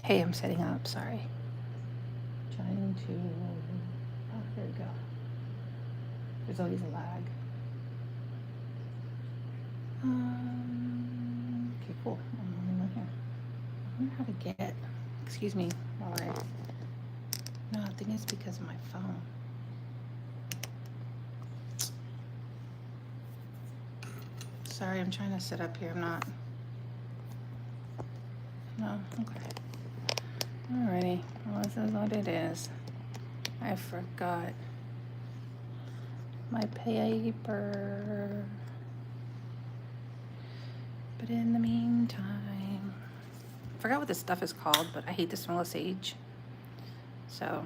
Hey, I'm setting up. Sorry. Trying to. Oh, there we go. There's always a lag. Okay, cool. I'm only one here. I wonder how to get. Excuse me while I. No, I think it's because of my phone. Sorry, I'm trying to set up here. I'm not. No, okay. Alrighty. Well, this is what it is. I forgot my paper. But in the meantime, I forgot what this stuff is called, but I hate the smell of sage. So,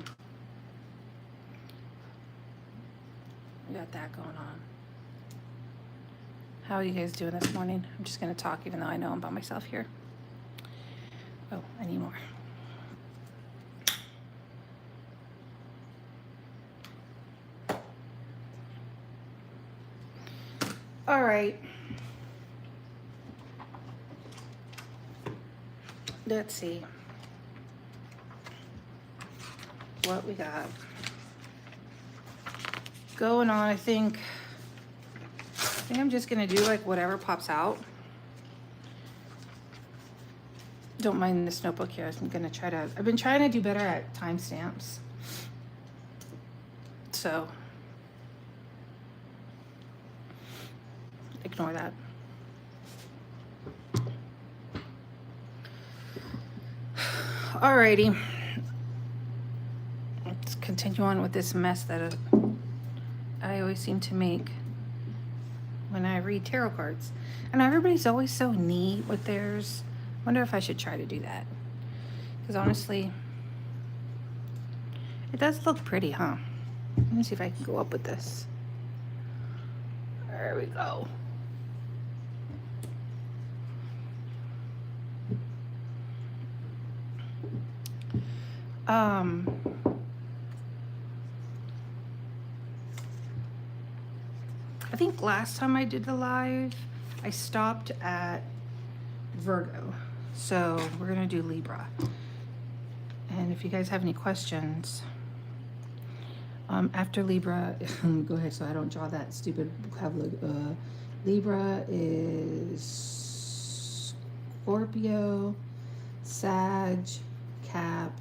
we got that going on. How are you guys doing this morning? I'm just going to talk even though I know I'm by myself here. Oh, I need more. All right. Let's see what we got going on. I think I'm just gonna do like whatever pops out. Don't mind this notebook here. I'm gonna try to. I've been trying to do better at timestamps. So ignore that. Alrighty. Let's continue on with this mess that I always seem to make when I read tarot cards. And everybody's always so neat with theirs. Wonder if I should try to do that. Because honestly, it does look pretty, huh? Let me see if I can go up with this. There we go. I think last time I did the live, I stopped at Virgo. So we're gonna do Libra. And if you guys have any questions, after Libra, go ahead so I don't draw that stupid vocabulary. Libra is Scorpio, Sag, Cap,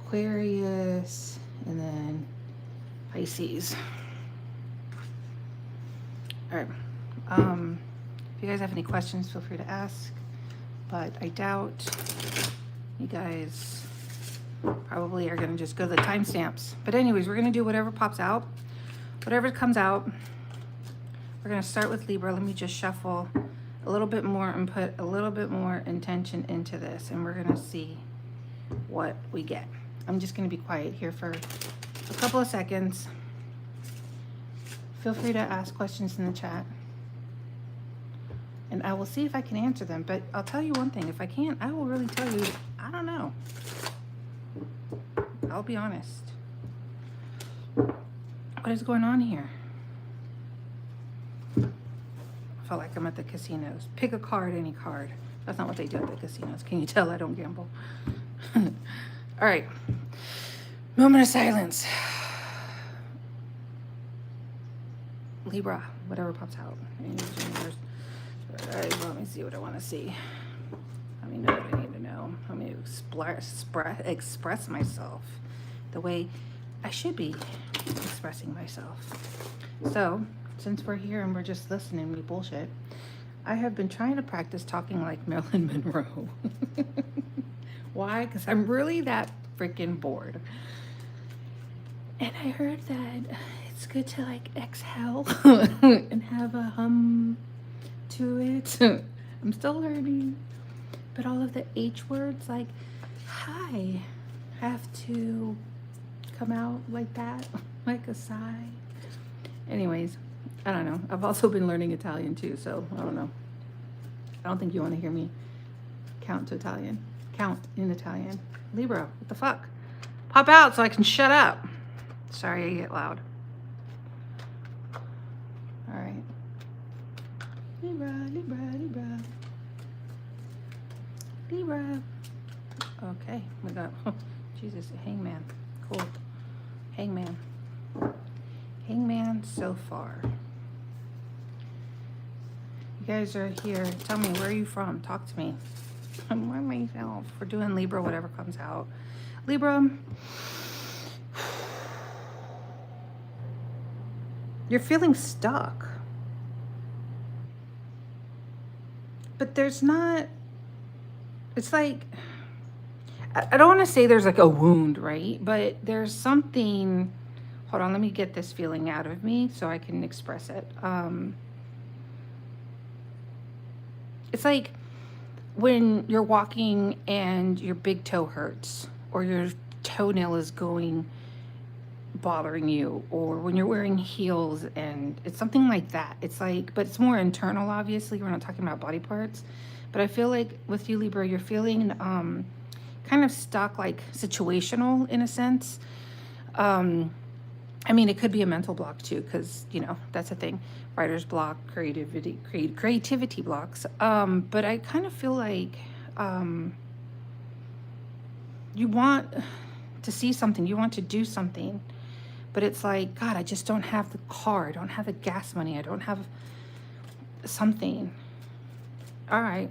Aquarius, and then Pisces. All right. If you guys have any questions, feel free to ask. But I doubt you guys probably are going to just go to the timestamps. But anyways, we're going to do whatever pops out. Whatever comes out. We're going to start with Libra. Let me just shuffle a little bit more and put a little bit more intention into this. And we're going to see what we get. I'm just going to be quiet here for a couple of seconds. Feel free to ask questions in the chat. And I will see if I can answer them. But I'll tell you one thing. If I can't, I will really tell you, I don't know. I'll be honest. What is going on here? I felt like I'm at the casinos. Pick a card, any card. That's not what they do at the casinos. Can you tell I don't gamble? All right. Moment of silence. Libra, whatever pops out. Let me see what I want to see. Let me know what I need to know. Let me express myself the way I should be expressing myself. So, since we're here and we're just listening, we bullshit. I have been trying to practice talking like Marilyn Monroe. Why? Because I'm really that freaking bored. And I heard that it's good to like exhale and have a hum to it. I'm still learning. But all of the H words like hi have to come out like that, like a sigh. Anyways, I don't know. I've also been learning Italian too, so I don't know. I don't think you want to hear me count in Italian. Libra, what the fuck? Pop out so I can shut up. Sorry I get loud. All right. Libra, Libra, Libra. Libra. Okay, we got, oh, Jesus, hangman. Cool. Hangman. Hangman so far. You guys are here. Tell me, where are you from? Talk to me. I'm by myself. We're doing Libra, whatever comes out. Libra, you're feeling stuck. But there's not, it's like, I don't want to say there's like a wound, right? But there's something, hold on, let me get this feeling out of me so I can express it. It's like when you're walking and your big toe hurts, or your toenail is bothering you, or when you're wearing heels, and it's something like that. It's like, but it's more internal, obviously. We're not talking about body parts. But I feel like with you, Libra, you're feeling kind of stuck, like situational in a sense. I mean, it could be a mental block too, because, you know, that's a thing. Writer's block, creativity blocks. But I kind of feel like you want to see something, you want to do something, but it's like, God, I just don't have the car, I don't have the gas money, I don't have something. All right,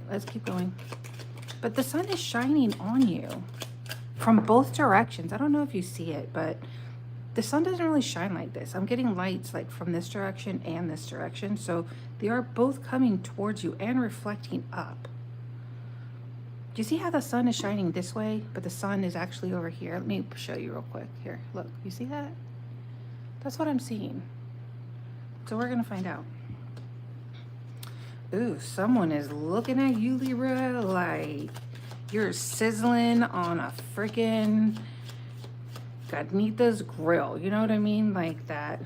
let's keep going. But the sun is shining on you from both directions. I don't know if you see it, but the sun doesn't really shine like this. I'm getting lights like from this direction and this direction. So they are both coming towards you and reflecting up. Do you see how the sun is shining this way, but the sun is actually over here? Let me show you real quick. Here, look, you see that? That's what I'm seeing. So we're gonna find out. Ooh, someone is looking at you, Libra, like you're sizzling on a freaking carnitas grill. You know what I mean? Like that.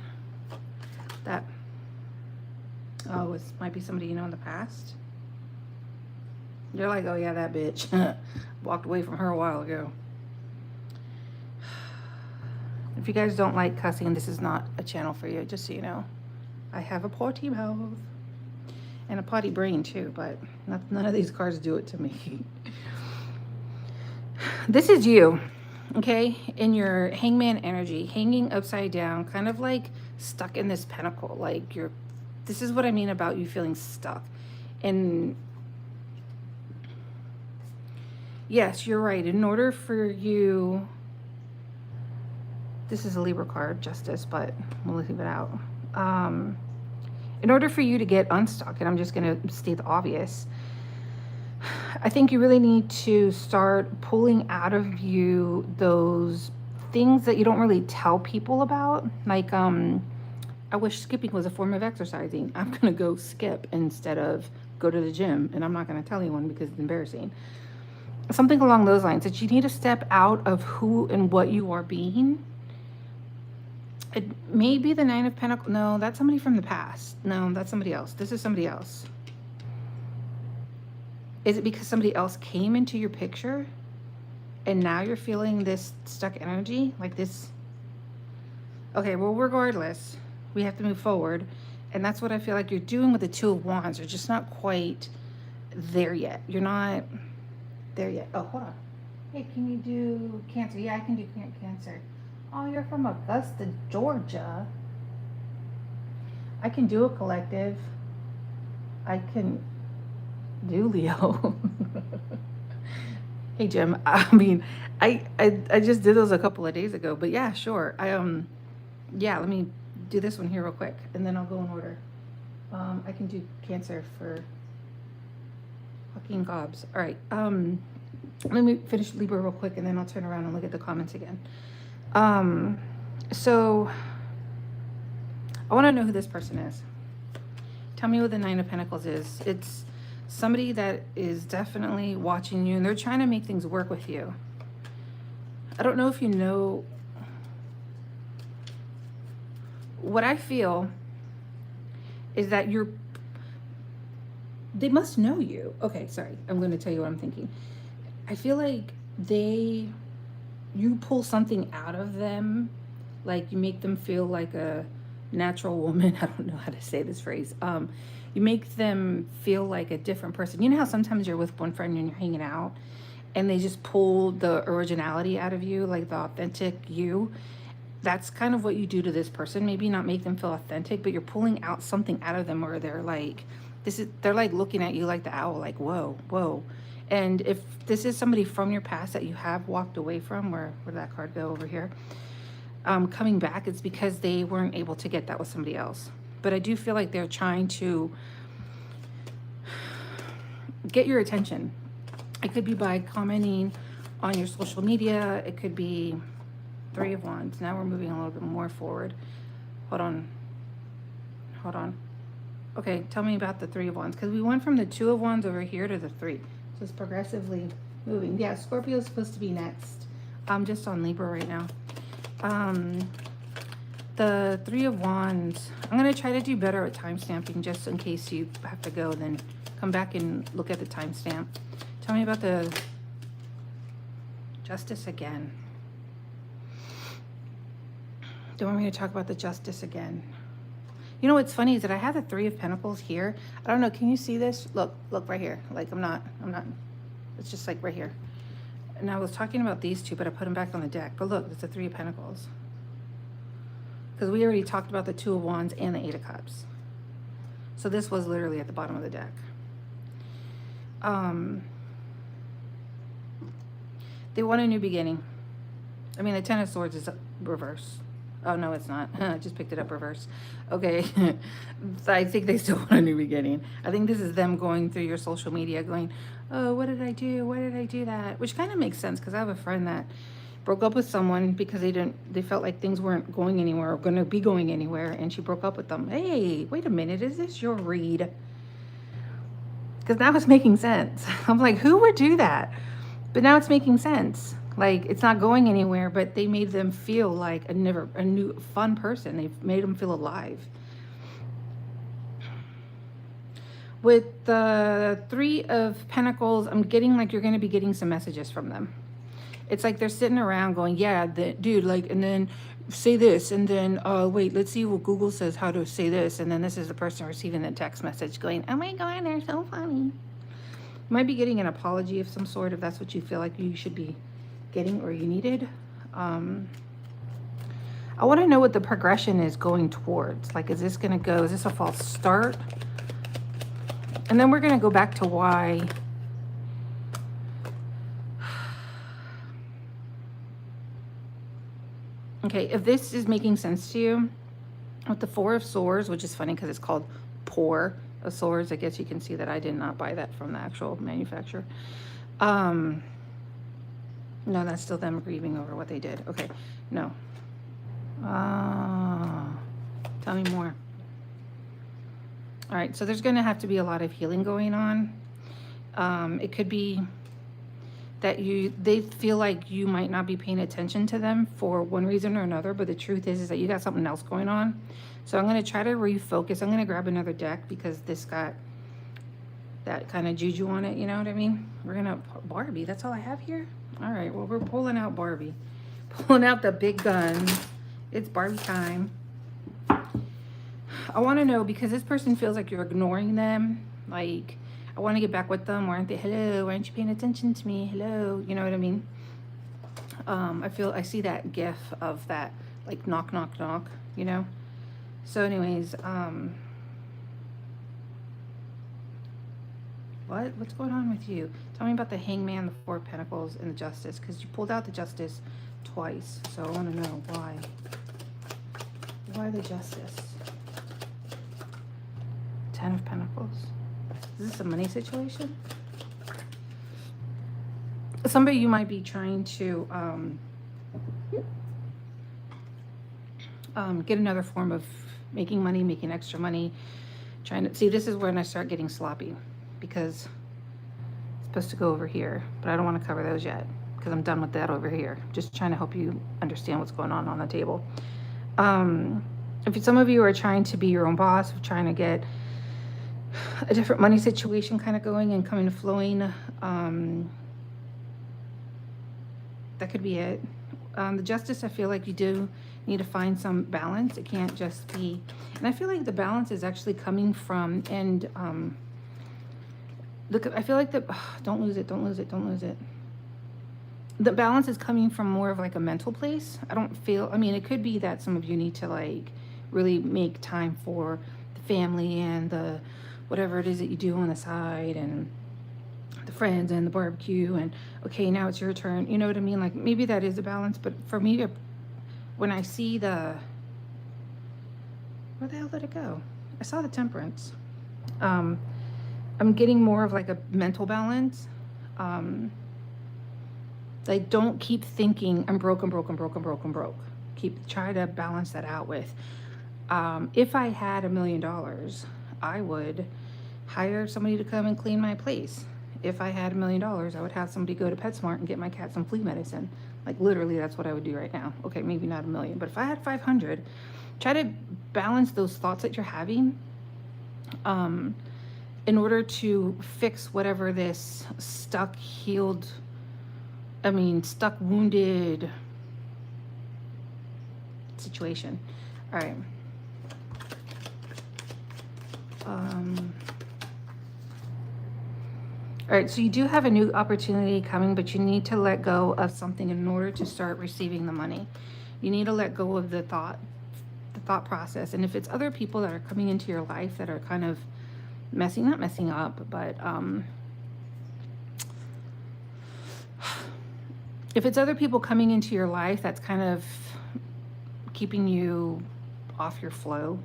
Oh, it might be somebody you know in the past. You're like, oh yeah, that bitch. Walked away from her a while ago. If you guys don't like cussing, this is not a channel for you, just so you know. I have a potty mouth. And a potty brain too, but none of these cards do it to me. This is you, okay? In your hangman energy, hanging upside down, kind of like stuck in this pentacle. Like this is what I mean about you feeling stuck. And yes, you're right. In order for you, this is a Libra card, Justice, but we'll leave it out. In order for you to get unstuck, and I'm just going to state the obvious, I think you really need to start pulling out of you those things that you don't really tell people about. Like, I wish skipping was a form of exercising. I'm going to go skip instead of go to the gym, and I'm not going to tell anyone because it's embarrassing. Something along those lines, that you need to step out of who and what you are being. It may be the Nine of Pentacles. No, that's somebody from the past. No, that's somebody else. This is somebody else. Is it because somebody else came into your picture and now you're feeling this stuck energy like this? Okay, well, regardless, we have to move forward. And that's what I feel like you're doing with the Two of Wands. You're just not quite there yet. You're not there yet. Oh, hold on. Hey, can you do Cancer? Yeah, I can do Cancer. Oh, you're from Augusta, Georgia. I can do a collective. I can do Leo. Hey, Jim. I mean, I just did those a couple of days ago, but yeah, sure. Yeah, let me do this one here real quick, and then I'll go in order. I can do Cancer for fucking gobs. All right. Let me finish Libra real quick, and then I'll turn around and look at the comments again. So I want to know who this person is. Tell me what the Nine of Pentacles is. It's somebody that is definitely watching you, and they're trying to make things work with you. I don't know if you know what I feel is that they must know you. Okay, sorry. I'm going to tell you what I'm thinking. I feel like you pull something out of them, like you make them feel like a natural woman. I don't know how to say this phrase. You make them feel like a different person. You know how sometimes you're with one friend and you're hanging out and they just pull the originality out of you, like the authentic you. That's kind of what you do to this person. Maybe not make them feel authentic, but you're pulling out something out of them where they're like, they're like looking at you like the owl, like, whoa, whoa. And if this is somebody from your past that you have walked away from, where did that card go over here? Coming back, it's because they weren't able to get that with somebody else. But I do feel like they're trying to get your attention. It could be by commenting on your social media. It could be Three of Wands. Now we're moving a little bit more forward. Hold on. Okay, tell me about the Three of Wands, because we went from the Two of Wands over here to the Three. So it's progressively moving. Yeah, Scorpio is supposed to be next. I'm just on Libra right now. The Three of Wands, I'm going to try to do better at time stamping, just in case you have to go, then come back and look at the timestamp. Tell me about the Justice again. Do you want me to talk about the Justice again? You know what's funny is that I have the Three of Pentacles here. I don't know, can you see this? Look right here. Like I'm not, it's just like right here. And I was talking about these two, but I put them back on the deck. But look, it's the Three of Pentacles. Because we already talked about the Two of Wands and the Eight of Cups. So this was literally at the bottom of the deck. They want a new beginning. I mean, the Ten of Swords is reverse. Oh, no, it's not. I just picked it up reverse. Okay. I think they still want a new beginning. I think this is them going through your social media going, oh, what did I do? Why did I do that? Which kind of makes sense, because I have a friend that broke up with someone because they felt like things weren't going anywhere or going to be going anywhere, and she broke up with them. Hey, wait a minute. Is this your read? Because now it's making sense. I'm like, who would do that? But now it's making sense. Like, it's not going anywhere, but they made them feel like a new fun person. They've made them feel alive. With the Three of Pentacles, I'm getting like you're going to be getting some messages from them. It's like they're sitting around going, yeah, dude, like, and then say this, and then, wait, let's see what Google says how to say this. And then this is the person receiving the text message going, oh my God, they're so funny. You might be getting an apology of some sort if that's what you feel like you should be getting or you needed. I want to know what the progression is going towards. Like, is this going to go, is this a false start? And then we're going to go back to why. Okay, if this is making sense to you, with the Four of Swords, which is funny because it's called Pour of Swords. I guess you can see that I did not buy that from the actual manufacturer. No, that's still them grieving over what they did. Okay, no. Tell me more. All right, so there's going to have to be a lot of healing going on. It could be that they feel like you might not be paying attention to them for one reason or another, but the truth is that you got something else going on. So I'm going to try to refocus. I'm going to grab another deck because this got that kind of juju on it, you know what I mean? We're going to, Barbie, that's all I have here? All right, well, we're pulling out Barbie. Pulling out the big guns. It's Barbie time. I want to know, because this person feels like you're ignoring them. Like, I want to get back with them. Why aren't they, hello, why aren't you paying attention to me? Hello, you know what I mean? I see that gif of that, like, knock, knock, knock, you know? So anyways, what's going on with you? Tell me about the Hangman, the Four of Pentacles, and the Justice, because you pulled out the Justice twice. So I want to know why. Why the Justice? Ten of Pentacles. Is this a money situation? Somebody you might be trying to get another form of making money, making extra money. Trying to see, this is when I start getting sloppy, because it's supposed to go over here, but I don't want to cover those yet because I'm done with that over here. Just trying to help you understand what's going on the table. If some of you are trying to be your own boss, trying to get a different money situation kind of going and coming to flowing, that could be it. The Justice, I feel like you do need to find some balance. It can't just be, and I feel like the balance is actually coming from, and look, I feel like don't lose it, don't lose it, don't lose it. the balance is coming from more of like a mental place. I don't feel, I mean, it could be that some of you need to like really make time for the family and the whatever it is that you do on the side and the friends and the barbecue and okay, now it's your turn. You know what I mean? Like maybe that is a balance, but for me, when I see the, where the hell did it go? I saw the temperance. I'm getting more of like a mental balance. Like don't keep thinking I'm broke, I'm broke, I'm broke, I'm broke, I'm broke. Try to balance that out with, if I had $1 million, I would hire somebody to come and clean my place. If I had $1 million, I would have somebody go to PetSmart and get my cat some flea medicine. Like literally that's what I would do right now. Okay, maybe not $1 million, but if I had 500, try to balance those thoughts that you're having, in order to fix whatever this stuck, wounded situation. All right. All right, so you do have a new opportunity coming, but you need to let go of something in order to start receiving the money. You need to let go of the thought process. And if it's other people that are coming into your life that are kind of not messing up, but if it's other people coming into your life that's kind of keeping you off your flow,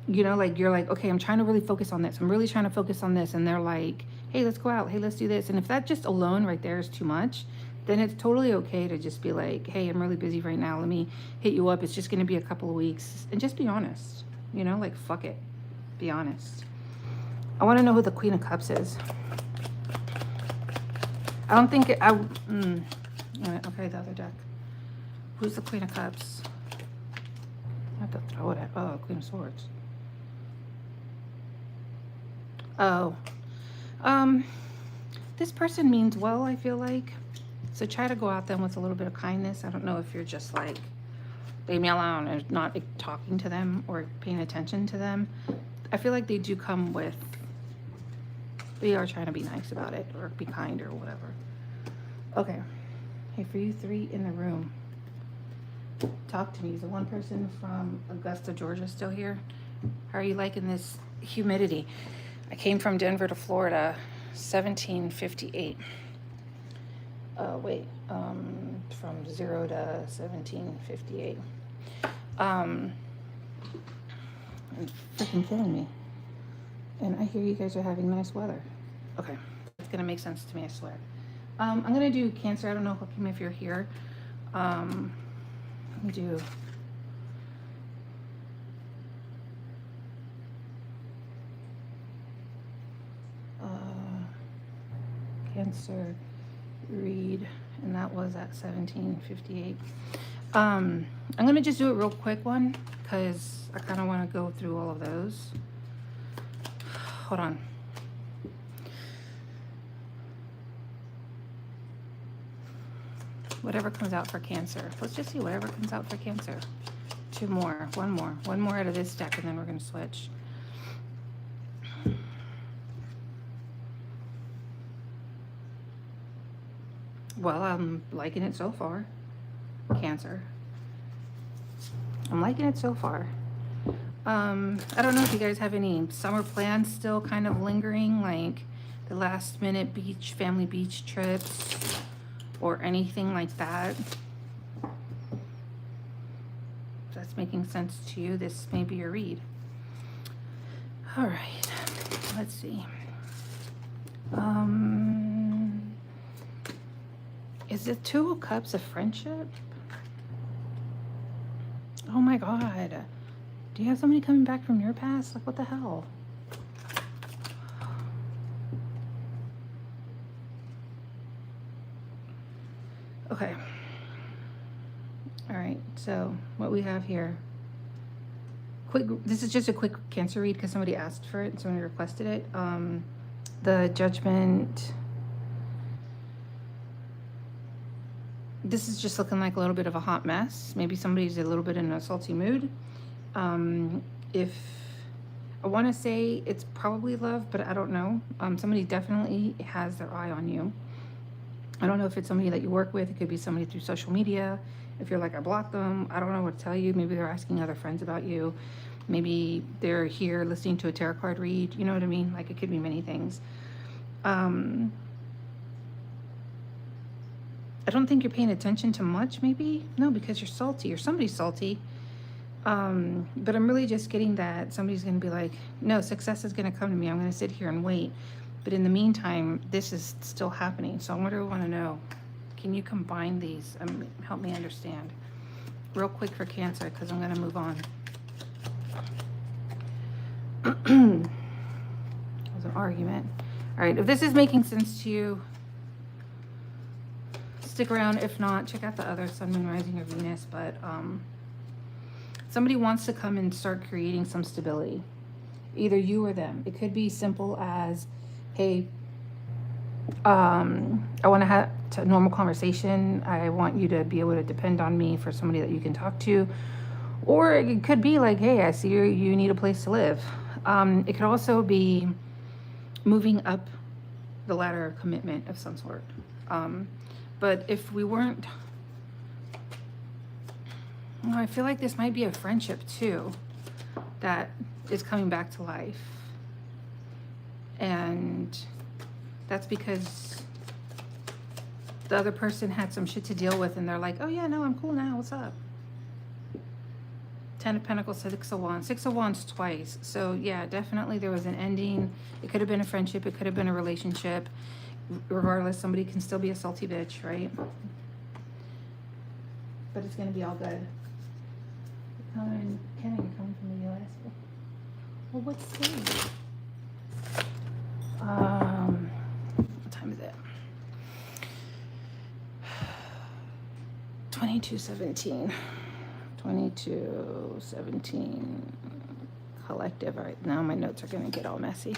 you know, like you're like, okay, I'm trying to really focus on this. I'm really trying to focus on this. And they're like, hey, let's go out. Hey, let's do this. And if that just alone right there is too much, then it's totally okay to just be like, hey, I'm really busy right now. Let me hit you up. It's just going to be a couple of weeks. And just be honest, you know, like, fuck it. Be honest. I want to know who the Queen of Cups is. I don't think it, okay, the other deck. Who's the Queen of Cups? I have to throw it at, oh, Queen of Swords. Oh, this person means well, I feel like. So try to go out them with a little bit of kindness. I don't know if you're just like, leave me alone and not talking to them or paying attention to them. I feel like they do come with, they are trying to be nice about it or be kind or whatever. Okay. Hey, for you three in the room, talk to me. Is the one person from Augusta, Georgia still here? How are you liking this humidity? I came from Denver to Florida, 1758. From 0 to 1758. It's freaking killing me. And I hear you guys are having nice weather. Okay, it's gonna make sense to me, I swear. I'm gonna do Cancer. I don't know if you're here. Let me do. Cancer read, and that was at 1758. I'm gonna just do a real quick one because I kind of want to go through all of those. Hold on. Whatever comes out for Cancer. Let's just see whatever comes out for Cancer. Two more, one more out of this deck, and then we're gonna switch. Well, I'm liking it so far. Cancer. I'm liking it so far. I don't know if you guys have any summer plans still kind of lingering, like the last minute family beach trips or anything like that. If that's making sense to you, this may be your read. All right, let's see. Is the Two of Cups a friendship? Oh my God. Do you have somebody coming back from your past? Like, what the hell? Okay. All right, so what we have here. This is just a quick Cancer read because somebody asked for it and somebody requested it. The Judgment. This is just looking like a little bit of a hot mess. Maybe somebody's a little bit in a salty mood. If I want to say it's probably love, but I don't know. Somebody definitely has their eye on you. I don't know if it's somebody that you work with. It could be somebody through social media. If you're like, I blocked them, I don't know what to tell you. Maybe they're asking other friends about you. Maybe they're here listening to a tarot card read. You know what I mean? Like, it could be many things. I don't think you're paying attention to much, maybe. No, because you're salty or somebody's salty. But I'm really just getting that somebody's going to be like, no, success is going to come to me. I'm going to sit here and wait. But in the meantime, this is still happening. So what do I want to know? Can you combine these? Help me understand. Real quick for Cancer, because I'm going to move on. That was an argument. All right, if this is making sense to you, stick around. If not, check out the other Sun, Moon, Rising, or Venus. But somebody wants to come and start creating some stability. Either you or them. It could be simple as, hey, I want to have a normal conversation. I want you to be able to depend on me for somebody that you can talk to. Or it could be like, hey, I see you need a place to live. It could also be moving up the ladder of commitment of some sort. But if we weren't, I feel like this might be a friendship too that is coming back to life. And that's because the other person had some shit to deal with and they're like, oh yeah, no, I'm cool now, what's up? 10 of Pentacles, 6 of Wands. 6 of Wands twice. So yeah, definitely there was an ending. It could have been a friendship. It could have been a relationship. Regardless, somebody can still be a salty bitch, right? But it's going to be all good. Ken, you're coming from the U.S. Well, what's today? What time is it? 22:17. 22:17. Collective. All right, now my notes are going to get all messy.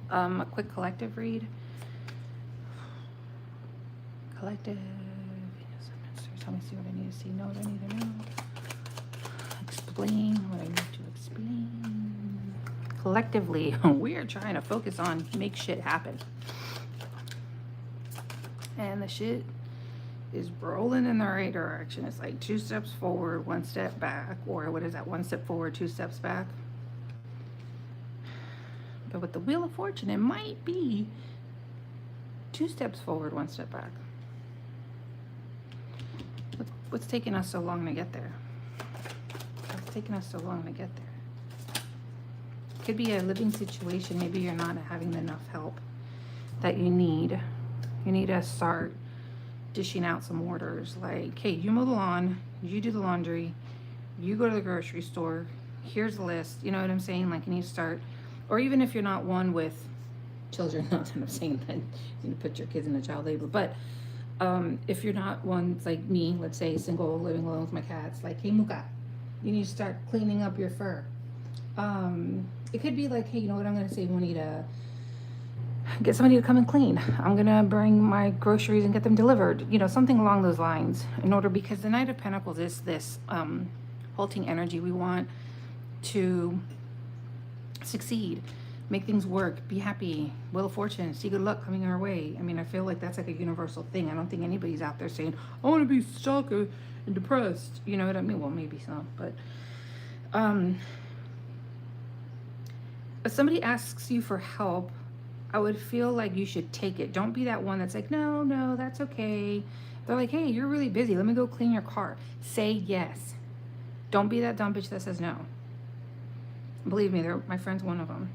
A quick collective read. Collective. Tell me, see what I need to see. Know what I need to know. Explain what I need to explain. Collectively, we are trying to focus on make shit happen. And the shit is rolling in the right direction. It's like 2 steps forward, 1 step back. Or what is that? 1 step forward, 2 steps back. But with the Wheel of Fortune, it might be 2 steps forward, 1 step back. What's taking us so long to get there? What's taking us so long to get there? Could be a living situation. Maybe you're not having enough help that you need. You need to start dishing out some orders. Like, hey, you mow the lawn, you do the laundry, you go to the grocery store, here's the list. You know what I'm saying? Like, you need to start. Or even if you're not one with children, not that I'm saying that you need to put your kids in the child labor, but if you're not one like me, let's say single, living alone with my cats, like, hey, Muka, you need to start cleaning up your fur. It could be like, hey, you know what I'm going to say? We need to get somebody to come and clean. I'm going to bring my groceries and get them delivered. You know, something along those lines in order, because the Knight of Pentacles is this halting energy. We want to succeed, make things work, be happy, Wheel of Fortune, see good luck coming our way. I mean, I feel like that's like a universal thing. I don't think anybody's out there saying, I want to be stuck and depressed. You know what I mean? Well, maybe some, but if somebody asks you for help, I would feel like you should take it. Don't be that one that's like, no, that's okay. They're like, hey, you're really busy. Let me go clean your car. Say yes. Don't be that dumb bitch that says no. Believe me, my friend's one of them.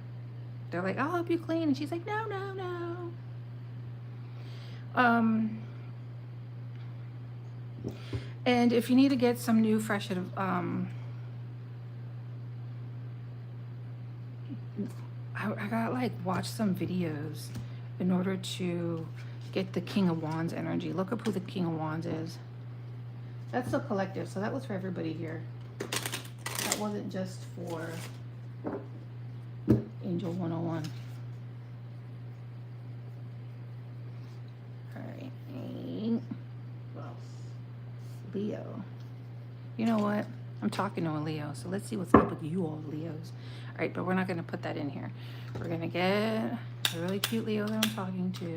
They're like, I'll help you clean. And she's like, no. And if you need to get some new, fresh, I gotta like watch some videos in order to get the King of Wands energy. Look up who the King of Wands is. That's the collective, so that was for everybody here. That wasn't just for Angel 101. Alright. Well, Leo. You know what? I'm talking to a Leo, so let's see what's up with you all Leos. Alright, but we're not going to put that in here. We're going to get a really cute Leo that I'm talking to.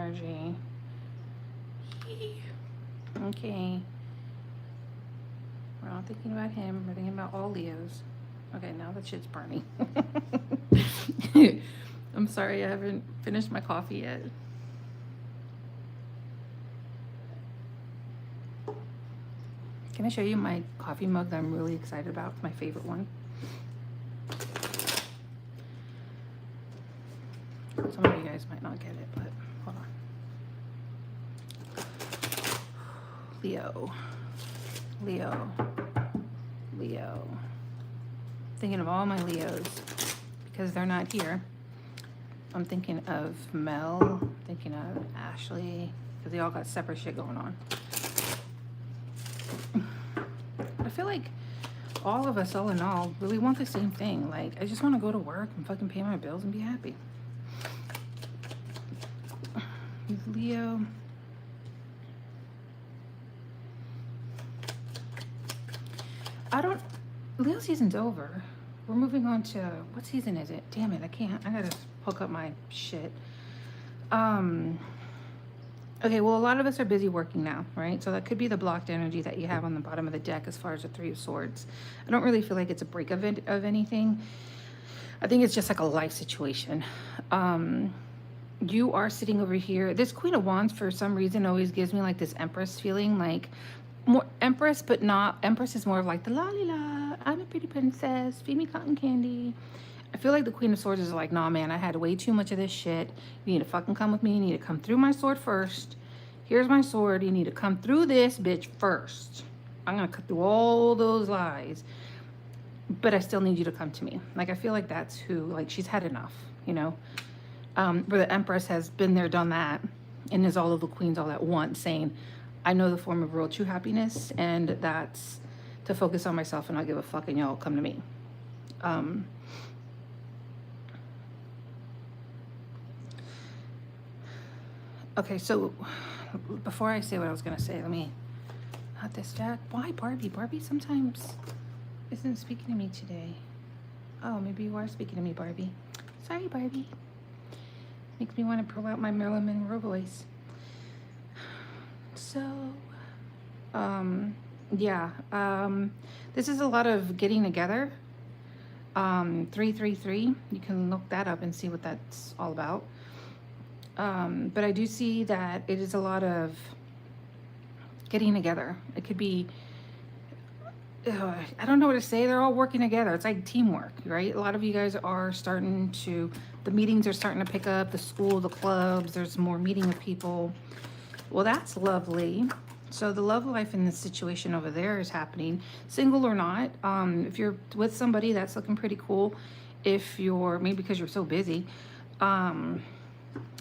energy. Okay. We're not thinking about him. We're thinking about all Leos. Okay, now that shit's burning. I'm sorry, I haven't finished my coffee yet. Can I show you my coffee mug that I'm really excited about? It's my favorite one. Some of you guys might not get it, but hold on. Leo. Leo. Leo. Thinking of all my Leos because they're not here. I'm thinking of Mel, thinking of Ashley, because they all got separate shit going on. I feel like all of us, all in all, really want the same thing. Like, I just want to go to work and fucking pay my bills and be happy. Leo. Leo season's over. We're moving on to, what season is it? Damn it, I gotta hook up my shit. Okay, well, a lot of us are busy working now, right? So that could be the blocked energy that you have on the bottom of the deck as far as the Three of Swords. I don't really feel like it's a break of anything. I think it's just like a life situation. You are sitting over here. This Queen of Wands, for some reason, always gives me like this Empress feeling, like more Empress, but not. Empress is more of like the la la la. I'm a pretty princess. Feed me cotton candy. I feel like the Queen of Swords is like, nah, man, I had way too much of this shit. You need to fucking come with me. You need to come through my sword first. Here's my sword. You need to come through this bitch first. I'm gonna cut through all those lies, but I still need you to come to me. Like, I feel like that's who, like, she's had enough, you know? Where the Empress has been there, done that, and is all of the queens all at once saying, I know the form of real true happiness, and that's to focus on myself and not give a fuck, and y'all come to me. Okay, so before I say what I was gonna say, let me, not this deck. Why Barbie? Barbie sometimes isn't speaking to me today. Oh, maybe you are speaking to me, Barbie. Sorry, Barbie. Makes me want to pull out my Marilyn Monroe voice. So, yeah, this is a lot of getting together. 333, you can look that up and see what that's all about. But I do see that it is a lot of getting together. It could be, I don't know what to say. They're all working together. It's like teamwork, right? A lot of you guys are starting to, the meetings are starting to pick up, the school, the clubs, there's more meeting with people. Well, that's lovely. So the love life in this situation over there is happening, single or not. If you're with somebody, that's looking pretty cool. If you're, maybe because you're so busy,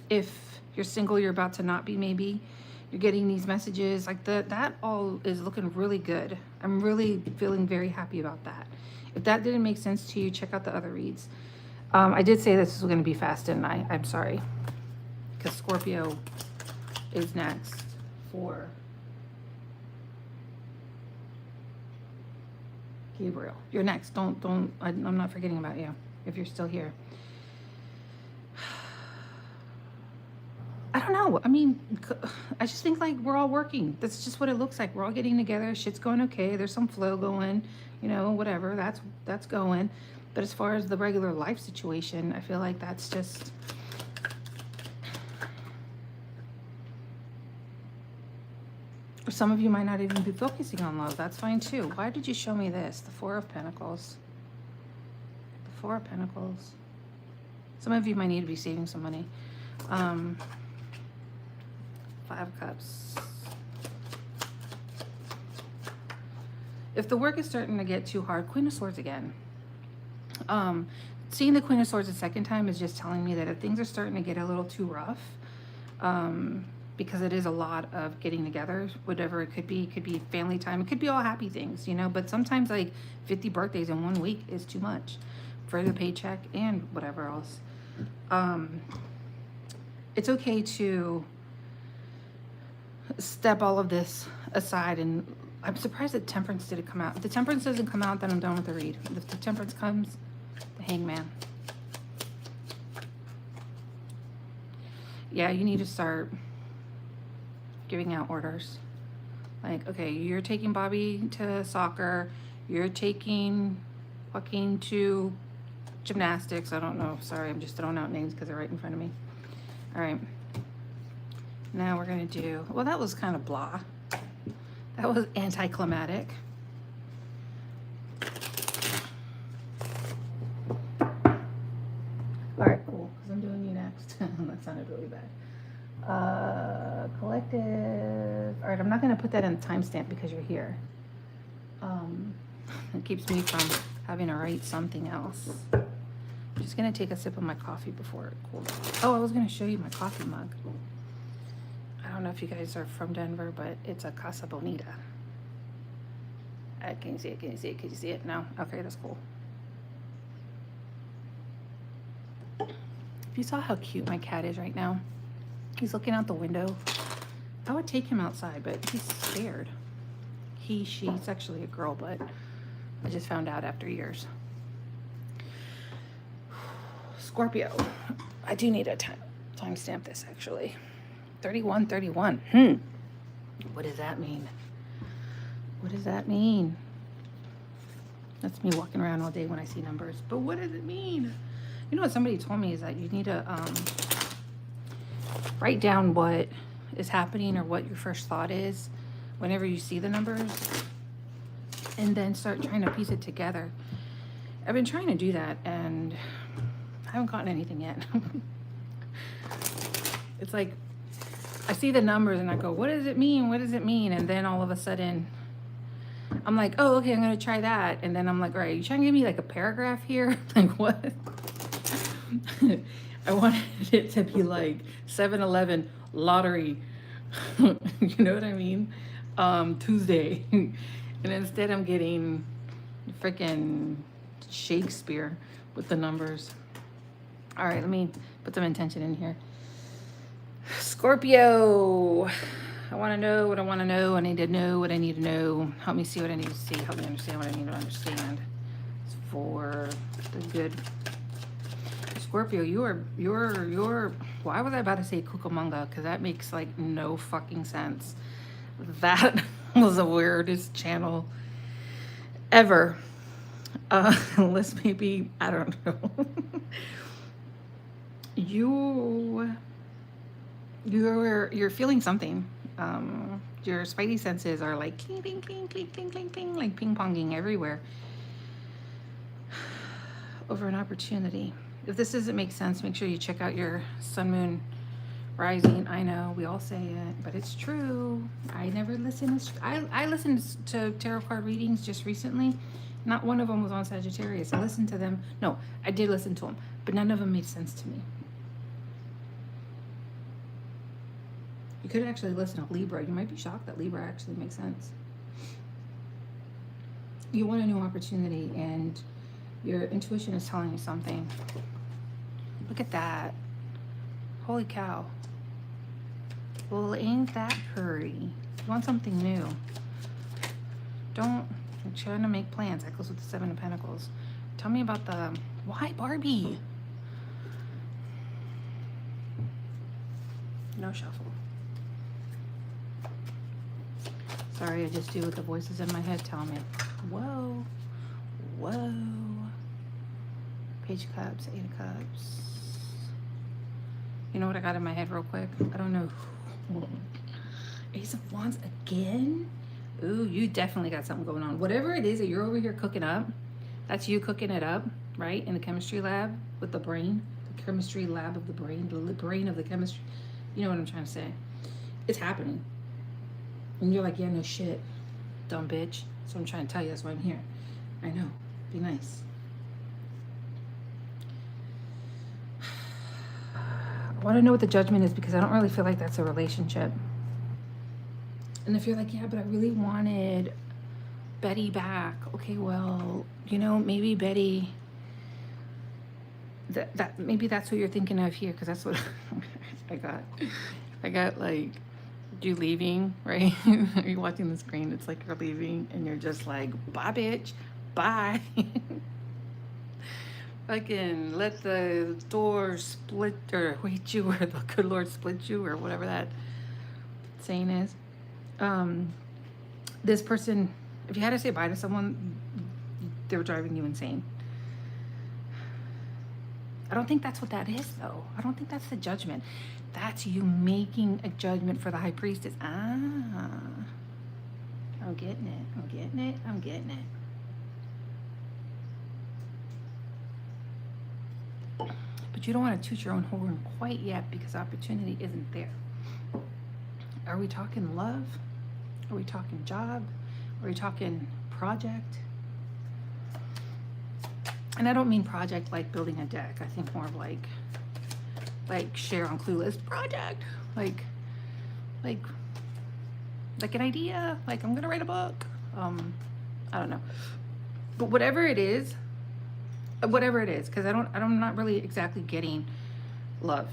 if you're single, you're about to not be, maybe you're getting these messages like that all is looking really good. I'm really feeling very happy about that. If that didn't make sense to you, check out the other reads. I did say this was going to be fast, didn't I? I'm sorry, because Scorpio is next for Gabriel. You're next. I'm not forgetting about you if you're still here. I don't know. I mean, I just think like we're all working. That's just what it looks like. We're all getting together. Shit's going okay. There's some flow going, you know, whatever. That's going. But as far as the regular life situation, I feel like that's just, some of you might not even be focusing on love. That's fine too. Why did you show me this? The Four of Pentacles. The Four of Pentacles. Some of you might need to be saving some money. Five of Cups. If the work is starting to get too hard, Queen of Swords again. Seeing the Queen of Swords a second time is just telling me that if things are starting to get a little too rough, because it is a lot of getting together, whatever it could be family time, it could be all happy things, you know, but sometimes like 50 birthdays in 1 week is too much for the paycheck and whatever else. It's okay to step all of this aside, and I'm surprised that Temperance didn't come out. If the Temperance doesn't come out, then I'm done with the read. If the Temperance comes, the Hangman. yeah, you need to start giving out orders. Like, okay, you're taking Bobby to soccer, you're taking Joaquin to gymnastics. I don't know. Sorry, I'm just throwing out names because they're right in front of me. All right. Now we're going to do, well, that was kind of blah. That was anticlimactic. All right, cool, because I'm doing you next. That sounded really bad. Collective. All right, I'm not going to put that in the timestamp because you're here. It keeps me from having to write something else. I'm just going to take a sip of my coffee before it cools off. Oh, I was going to show you my coffee mug. I don't know if you guys are from Denver, but it's a Casa Bonita. Can you see it? Can you see it? Can you see it? No? Okay, that's cool. If you saw how cute my cat is right now, he's looking out the window. I would take him outside, but he's scared. She's actually a girl, but I just found out after years. Scorpio. I do need a timestamp this actually. 3131. What does that mean? What does that mean? That's me walking around all day when I see numbers. But what does it mean? You know what somebody told me is that you need to write down what is happening or what your first thought is whenever you see the numbers, and then start trying to piece it together. I've been trying to do that and I haven't gotten anything yet. It's like I see the numbers and I go, what does it mean? What does it mean? And then all of a sudden I'm like, oh, okay, I'm going to try that. And then I'm like, all right, you trying to give me like a paragraph here? Like what? I wanted it to be like 7-Eleven lottery. You know what I mean? Tuesday. And instead I'm getting freaking Shakespeare with the numbers. All right, let me put some intention in here. Scorpio. I want to know what I want to know. I need to know what I need to know. Help me see what I need to see. Help me understand what I need to understand. It's for the good. Scorpio, you're why was I about to say Cucamonga? Because that makes like no fucking sense. That was the weirdest channel ever. Unless maybe, I don't know. You're feeling something. Your spidey senses are like cling, cling, cling, cling, cling, cling, cling, like ping-ponging everywhere over an opportunity. If this doesn't make sense, make sure you check out your sun, moon, rising. I know we all say it, but it's true. I never listen. I listened to tarot card readings just recently. Not one of them was on Sagittarius. I listened to them. No, I did listen to them, but none of them made sense to me. You could actually listen to Libra. You might be shocked that Libra actually makes sense. You want a new opportunity and your intuition is telling you something. Look at that. Holy cow. Well, ain't that pretty? You want something new. I'm trying to make plans. That goes with the Seven of Pentacles. Tell me about why Barbie? No shuffle. Sorry, I just do what the voices in my head tell me. Whoa. Whoa. Page of Cups, Eight of Cups. You know what I got in my head real quick? I don't know. Ace of Wands again? Ooh, you definitely got something going on. Whatever it is that you're over here cooking up, that's you cooking it up, right? In the chemistry lab with the brain. The chemistry lab of the brain. The brain of the chemistry. You know what I'm trying to say. It's happening. And you're like, yeah, no shit, dumb bitch. So I'm trying to tell you, that's why I'm here. I know. Be nice. I want to know what the judgment is because I don't really feel like that's a relationship. And if you're like, yeah, but I really wanted Betty back. Okay, well, you know, maybe Betty, maybe that's what you're thinking of here, because that's what I got like, you leaving, right? You're watching the screen, it's like you're leaving and you're just like, bye bitch, bye. Fucking let the door split or wait you, or the good Lord split you, or whatever that saying is. This person, if you had to say bye to someone, they were driving you insane. I don't think that's what that is, though. I don't think that's the judgment. That's you making a judgment for the high priestess. Ah, I'm getting it. I'm getting it. I'm getting it. But you don't want to toot your own horn quite yet because opportunity isn't there. Are we talking love? Are we talking job? Are we talking project? And I don't mean project like building a deck. I think more of like share on Clueless project. Like an idea. Like I'm gonna write a book. I don't know. But whatever it is, because I'm not really exactly getting love.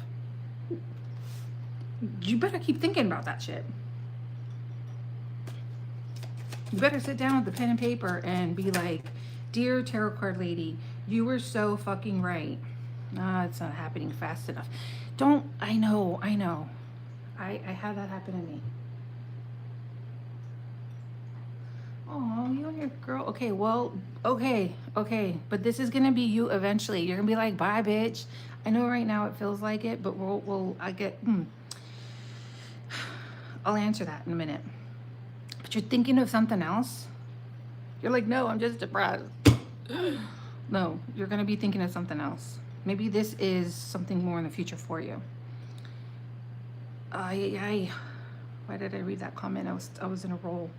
You better keep thinking about that shit. You better sit down with the pen and paper and be like, dear tarot card lady, you were so fucking right. It's not happening fast enough. I know. I had that happen to me. Oh, you and your girl. Okay, well, okay. But this is gonna be you eventually. You're gonna be like, bye, bitch. I know right now it feels like it, but I'll answer that in a minute. But you're thinking of something else. You're like, no, I'm just depressed. No, you're gonna be thinking of something else. Maybe this is something more in the future for you. Why did I read that comment? I was in a roll.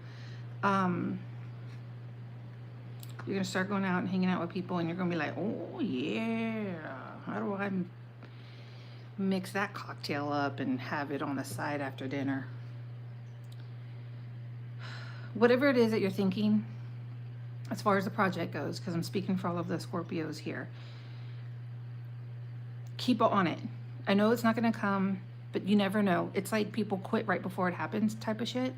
You're gonna start going out and hanging out with people, and you're gonna be like, oh yeah, how do I mix that cocktail up and have it on the side after dinner? Whatever it is that you're thinking, as far as the project goes, because I'm speaking for all of the Scorpios here, keep on it. I know it's not gonna come, but you never know. It's like people quit right before it happens type of shit.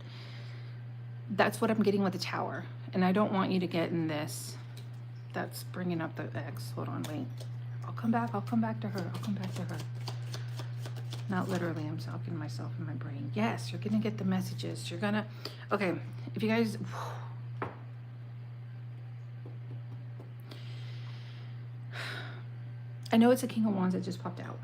That's what I'm getting with the Tower. And I don't want you to get in this. That's bringing up the ex. Hold on, wait. I'll come back to her. Not literally, I'm talking to myself in my brain. Yes, you're gonna get the messages. You're gonna, okay, if you guys, I know it's a King of Wands that just popped out.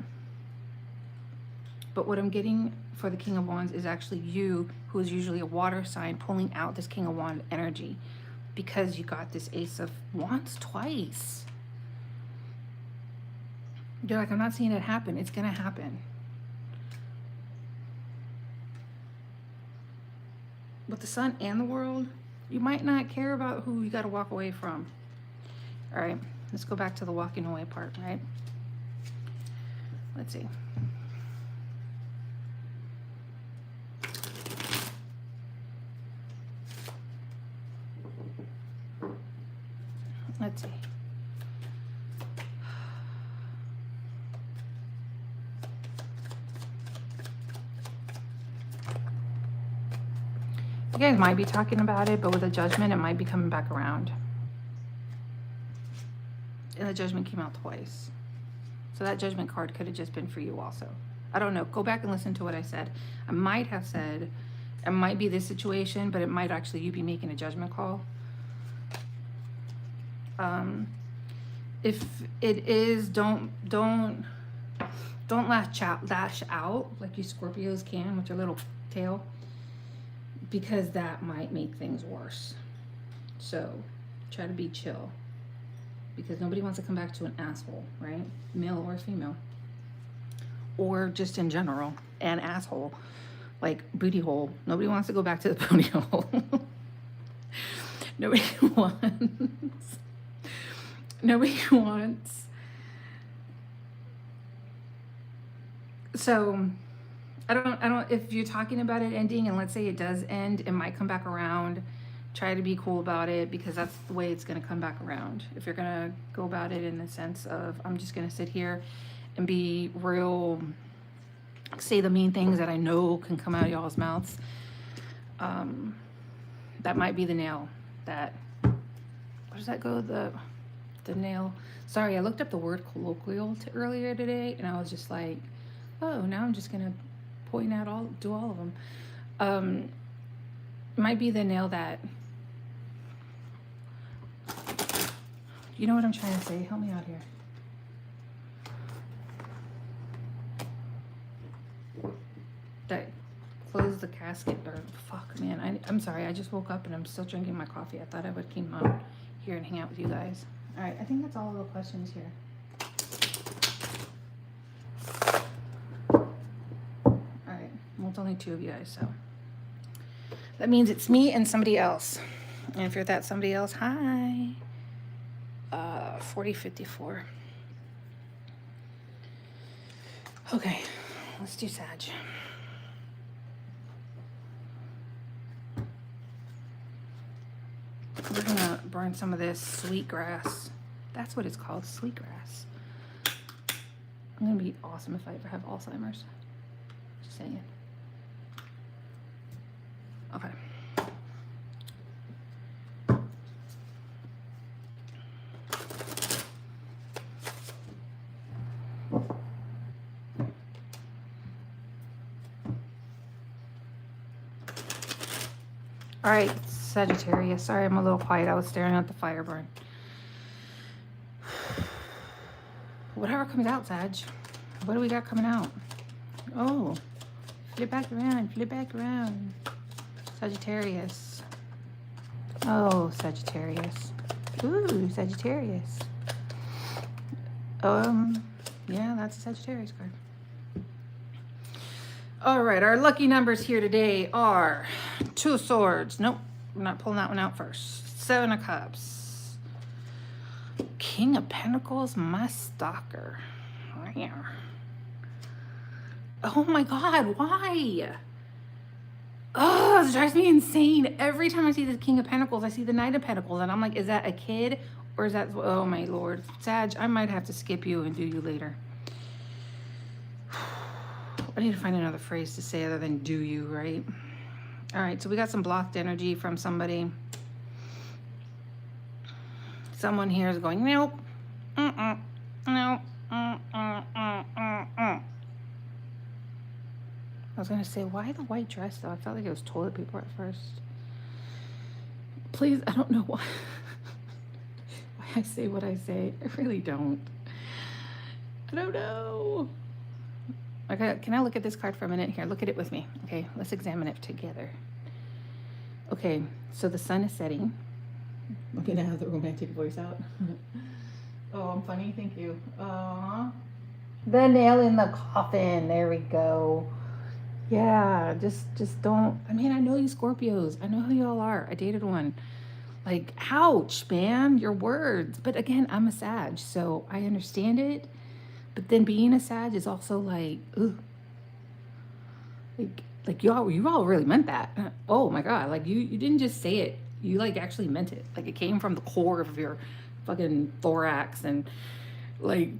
But what I'm getting for the King of Wands is actually you, who is usually a water sign, pulling out this King of Wands energy because you got this Ace of Wands twice. You're like, I'm not seeing it happen. It's going to happen. With the Sun and the World, you might not care about who you got to walk away from. All right, let's go back to the walking away part, right? Let's see. Let's see. You guys might be talking about it, but with a Judgment, it might be coming back around. And the Judgment came out twice. So that Judgment card could have just been for you also. I don't know. Go back and listen to what I said. I might have said, it might be this situation, but it might actually you be making a judgment call. If it is, don't lash out like you Scorpios can with your little tail, because that might make things worse. So try to be chill, because nobody wants to come back to an asshole, right? Male or female, or just in general, an asshole, like booty hole. Nobody wants to go back to the booty hole. Nobody wants. So I don't, if you're talking about it ending, and let's say it does end, it might come back around. Try to be cool about it, because that's the way it's going to come back around. If you're going to go about it in the sense of, I'm just going to sit here and be real, say the mean things that I know can come out of y'all's mouths, that might be the nail that, where does that go? the nail. Sorry, I looked up the word colloquial earlier today, and I was just like, oh, now I'm just gonna point out do all of them. Might be the nail that, you know what I'm trying to say? Help me out here. That close the casket, or fuck, man. I'm sorry. I just woke up and I'm still drinking my coffee. I thought I would come out here and hang out with you guys. All right, I think that's all of the questions here. All right, well, it's only 2 of you guys, so that means it's me and somebody else. And if you're that somebody else, hi. 4054. Okay, let's do Sag. We're gonna burn some of this sweet grass. That's what it's called, sweet grass. I'm gonna be awesome if I ever have Alzheimer's. Just saying. Okay. All right, Sagittarius. Sorry, I'm a little quiet. I was staring at the fire burn. Whatever comes out, Sag. What do we got coming out? Oh, flip back around, flip back around. Sagittarius. Oh, Sagittarius. Ooh, Sagittarius. Yeah, that's a Sagittarius card. All right, our lucky numbers here today are 2 of Swords. Nope, we're not pulling that one out first. 7 of Cups. King of Pentacles, my stalker. Oh my God, why? Oh, it drives me insane. Every time I see the King of Pentacles, I see the Knight of Pentacles, and I'm like, is that a kid? Or is that, oh my Lord. Sag, I might have to skip you and do you later. I need to find another phrase to say other than do you, right? All right, so we got some blocked energy from somebody. Someone here is going, nope. No. I was going to say, why the white dress, though? I felt like it was toilet paper at first. Please, I don't know why. Why I say what I say. I really don't. I don't know. Okay, can I look at this card for a minute? Here, look at it with me. Okay, let's examine it together. Okay, so the sun is setting. Look at how the romantic voice out. Oh, I'm funny. Thank you. The nail in the coffin. There we go. Yeah, just don't. I mean, I know you Scorpios. I know who y'all are. I dated one. Like, ouch, man, your words. But again, I'm a Sag, so I understand it. But then being a Sag is also like, ugh. Like you all really meant that. Oh my God, like you didn't just say it. You like actually meant it. Like it came from the core of your fucking thorax and like,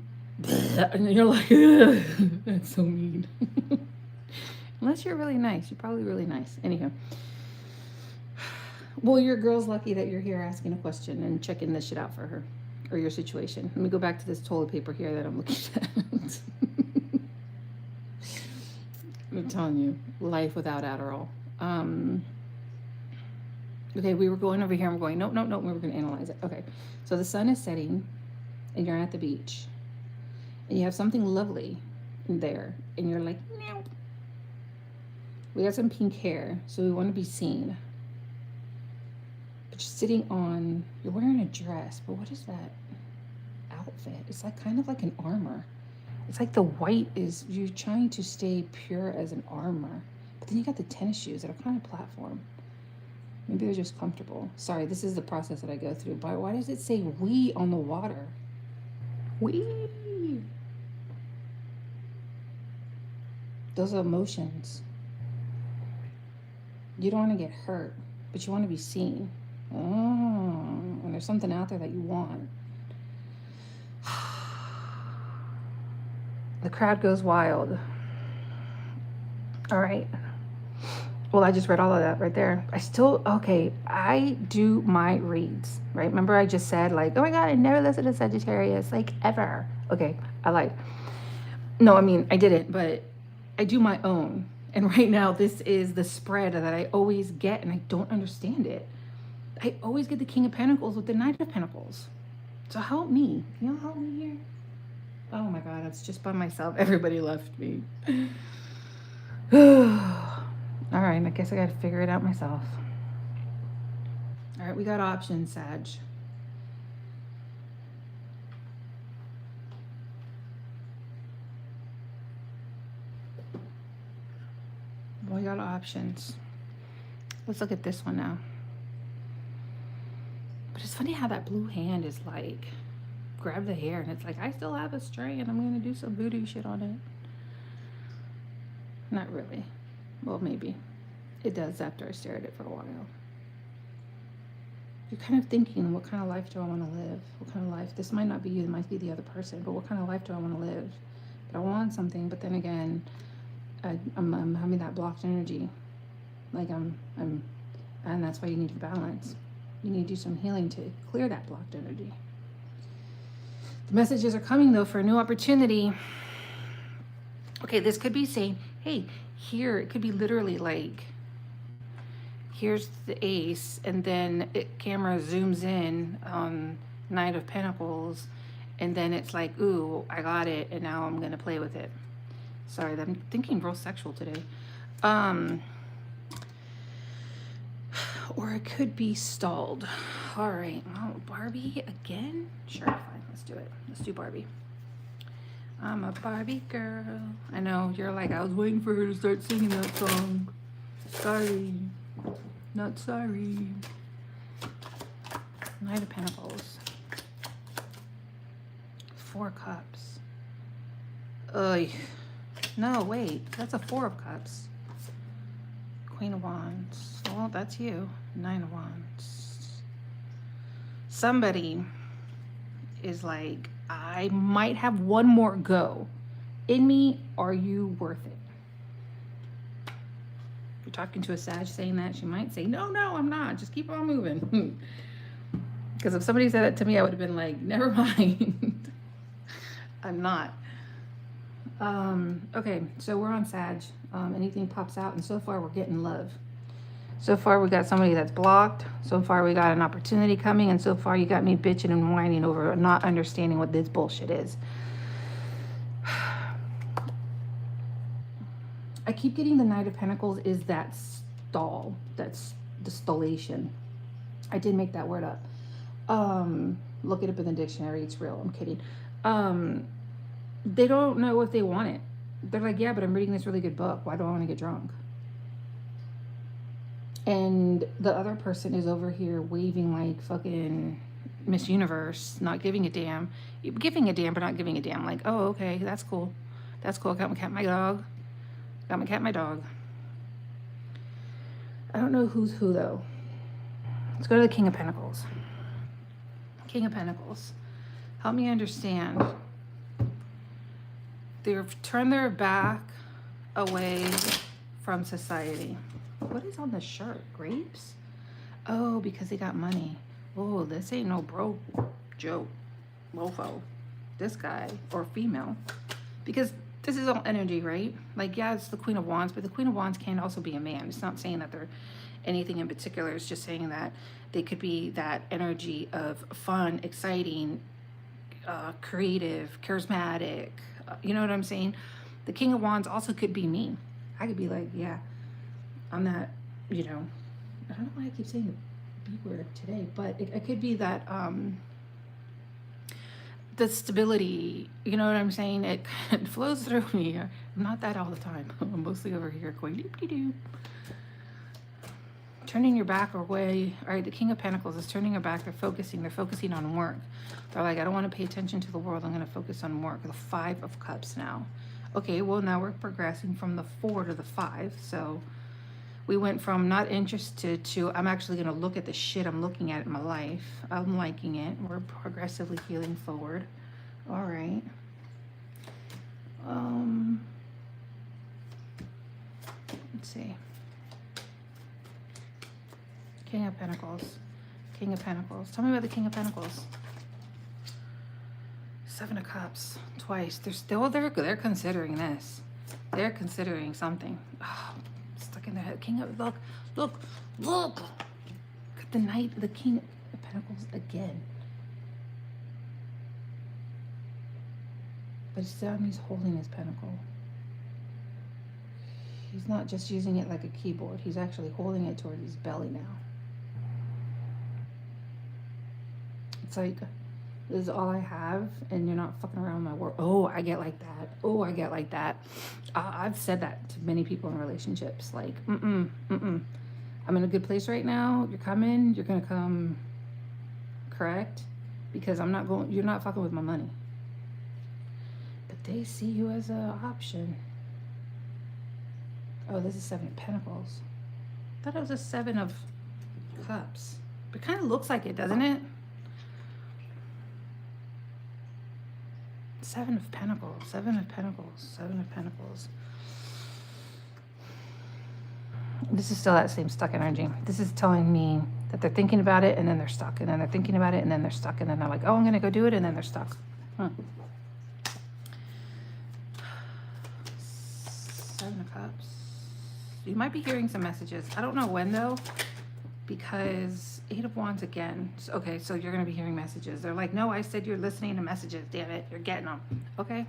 and you're like, ugh, that's so mean. Unless you're really nice. You're probably really nice. Anyhow. Well, your girl's lucky that you're here asking a question and checking this shit out for her or your situation. Let me go back to this toilet paper here that I'm looking at. I'm telling you, life without Adderall. Okay, we were going over here and we're going, nope, we were going to analyze it. Okay, so the sun is setting and you're at the beach and you have something lovely there and you're like, no. We got some pink hair, so we want to be seen. But you're sitting on, you're wearing a dress, but what is that outfit? It's like kind of like an armor. It's like the white is, you're trying to stay pure as an armor. But then you got the tennis shoes that are kind of platform. Maybe they're just comfortable. Sorry, this is the process that I go through. But why does it say we on the water? We. Those are emotions. You don't want to get hurt, but you want to be seen. Oh, and there's something out there that you want. The crowd goes wild. All right. Well, I just read all of that right there. Okay, I do my reads, right? Remember I just said like, oh my God, I never listen to Sagittarius, like ever. Okay, I lied. No, I mean, I didn't, but I do my own. And right now, this is the spread that I always get, and I don't understand it. I always get the King of Pentacles with the Knight of Pentacles. So help me. Can you help me here? Oh my God, it's just by myself. Everybody left me. All right, I guess I got to figure it out myself. All right, we got options, Sag. We got options. Let's look at this one now. But it's funny how that blue hand is like, grab the hair, and it's like, I still have a string, and I'm going to do some voodoo shit on it. Not really. Well, maybe. It does after I stare at it for a while. You're kind of thinking, what kind of life do I want to live? What kind of life? This might not be you, it might be the other person, but what kind of life do I want to live? But I want something, but then again, I'm having that blocked energy. Like and that's why you need to balance. You need to do some healing to clear that blocked energy. The messages are coming though for a new opportunity. Okay, this could be saying, hey, here, it could be literally like, here's the ace, and then camera zooms in on Knight of Pentacles, and then it's like, ooh, I got it, and now I'm gonna play with it. Sorry, I'm thinking real sexual today. Or it could be stalled. All right, oh, Barbie again? Sure, fine, let's do it. Let's do Barbie. I'm a Barbie girl. I know, you're like, I was waiting for her to start singing that song. Sorry. Not sorry. Knight of Pentacles. 4 Cups. Ugh. No, wait. That's a 4 of Cups. Queen of Wands. Well, that's you. 9 of Wands. Somebody is like, I might have one more go in me. Are you worth it? If you're talking to a Sag saying that, she might say, no, I'm not. Just keep on moving. Because if somebody said that to me, I would have been like, never mind. I'm not. Okay, so we're on Sag. Anything pops out, and so far we're getting love. So far we got somebody that's blocked. So far we got an opportunity coming, and so far you got me bitching and whining over not understanding what this bullshit is. I keep getting the Knight of Pentacles is that stall, that's the stallation. I did make that word up. Look it up in the dictionary, it's real, I'm kidding. They don't know if they want it. They're like, yeah, but I'm reading this really good book. Why do I want to get drunk? And the other person is over here waving like fucking Miss Universe, not giving a damn. Giving a damn, but not giving a damn. Like, oh, okay, that's cool. That's cool. I got my cat, my dog. Got my cat, my dog. I don't know who's who, though. Let's go to the King of Pentacles. King of Pentacles. Help me understand. They've turned their back away from society. What is on the shirt? Grapes? Oh, because they got money. Oh, this ain't no broke joke. Mofo. This guy or female. Because this is all energy, right? Like, yeah, it's the Queen of Wands, but the Queen of Wands can also be a man. It's not saying that they're anything in particular. It's just saying that they could be that energy of fun, exciting, creative, charismatic. You know what I'm saying? The King of Wands also could be me. I could be like, yeah, I'm that, you know, I don't know why I keep saying the B word today, but it could be that, the stability, you know what I'm saying? It flows through me. I'm not that all the time. I'm mostly over here going doop-de-doo. Turning your back away. All right, the King of Pentacles is turning your back. They're focusing on work. They're like, I don't want to pay attention to the world. I'm going to focus on work. The 5 of Cups now. Okay, well, now we're progressing from the 4 to the 5. So we went from not interested to I'm actually going to look at the shit I'm looking at in my life. I'm liking it. We're progressively healing forward. All right. Let's see. King of Pentacles. King of Pentacles. Tell me about the King of Pentacles. Seven of Cups. Twice. They're considering this. They're considering something. Oh, stuck in their head. King of, look. Got the Knight, the King of Pentacles again. But still, he's holding his pentacle. He's not just using it like a keyboard. He's actually holding it toward his belly now. It's like, this is all I have, and you're not fucking around with my work. Oh, I get like that. Oh, I get like that. I've said that to many people in relationships. Like, I'm in a good place right now. You're coming. You're gonna come, correct? Because I'm not going. You're not fucking with my money. But they see you as an option. Oh, this is Seven of Pentacles. I thought it was a Seven of Cups. It kind of looks like it, doesn't it? Seven of Pentacles. Seven of Pentacles. Seven of Pentacles. This is still that same stuck energy. This is telling me that they're thinking about it and then they're stuck. And then they're thinking about it and then they're stuck. And then they're like, oh, I'm going to go do it. And then they're stuck. Seven of Cups. You might be hearing some messages. I don't know when though, because Eight of Wands again. Okay, so you're going to be hearing messages. They're like, no, I said you're listening to messages. Damn it. You're getting them. Okay.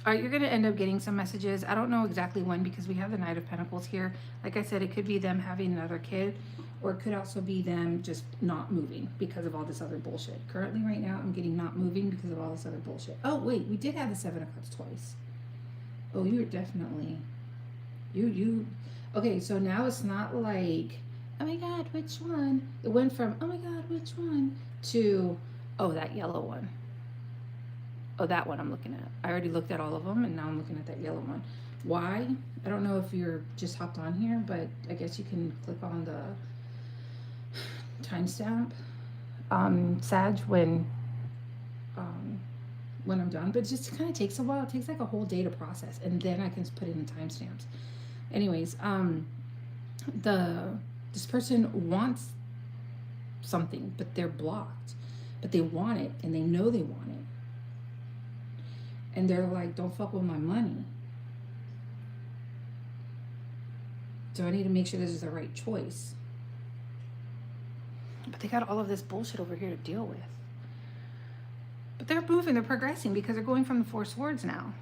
All right, you're going to end up getting some messages. I don't know exactly when because we have the Knight of Pentacles here. Like I said, it could be them having another kid, or it could also be them just not moving because of all this other bullshit. Currently, right now, I'm getting not moving because of all this other bullshit. Oh, wait, we did have the Seven of Cups twice. Oh, you were definitely... Okay, so now it's not like, oh my God, which one? It went from, oh my God, which one? To, oh, that yellow one. Oh, that one I'm looking at. I already looked at all of them, and now I'm looking at that yellow one. Why? I don't know if you're just hopped on here, but I guess you can click on the timestamp, Sag, when I'm done. But it just kind of takes a while. It takes like a whole day to process, and then I can put in the timestamps. Anyways, this person wants something, but they're blocked. But they want it, and they know they want it. And they're like, don't fuck with my money. So I need to make sure this is the right choice. But they got all of this bullshit over here to deal with. But they're moving, they're progressing because they're going from the Four of Swords now.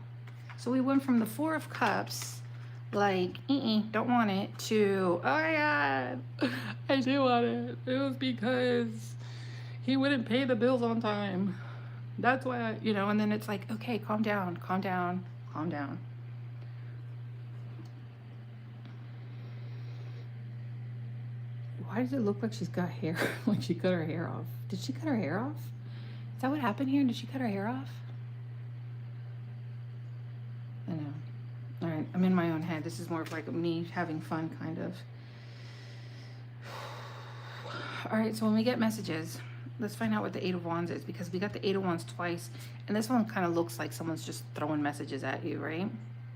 So we went from the Four of Cups, like, don't want it, to, oh my God, I do want it. It was because he wouldn't pay the bills on time. That's why, and then it's like, okay, calm down. Why does it look like she's got hair, like she cut her hair off? Did she cut her hair off? Is that what happened here? Did she cut her hair off? I know. All right, I'm in my own head. This is more of like me having fun, kind of. All right, so when we get messages, let's find out what the Eight of Wands is, because we got the Eight of Wands twice, and this one kind of looks like someone's just throwing messages at you, right?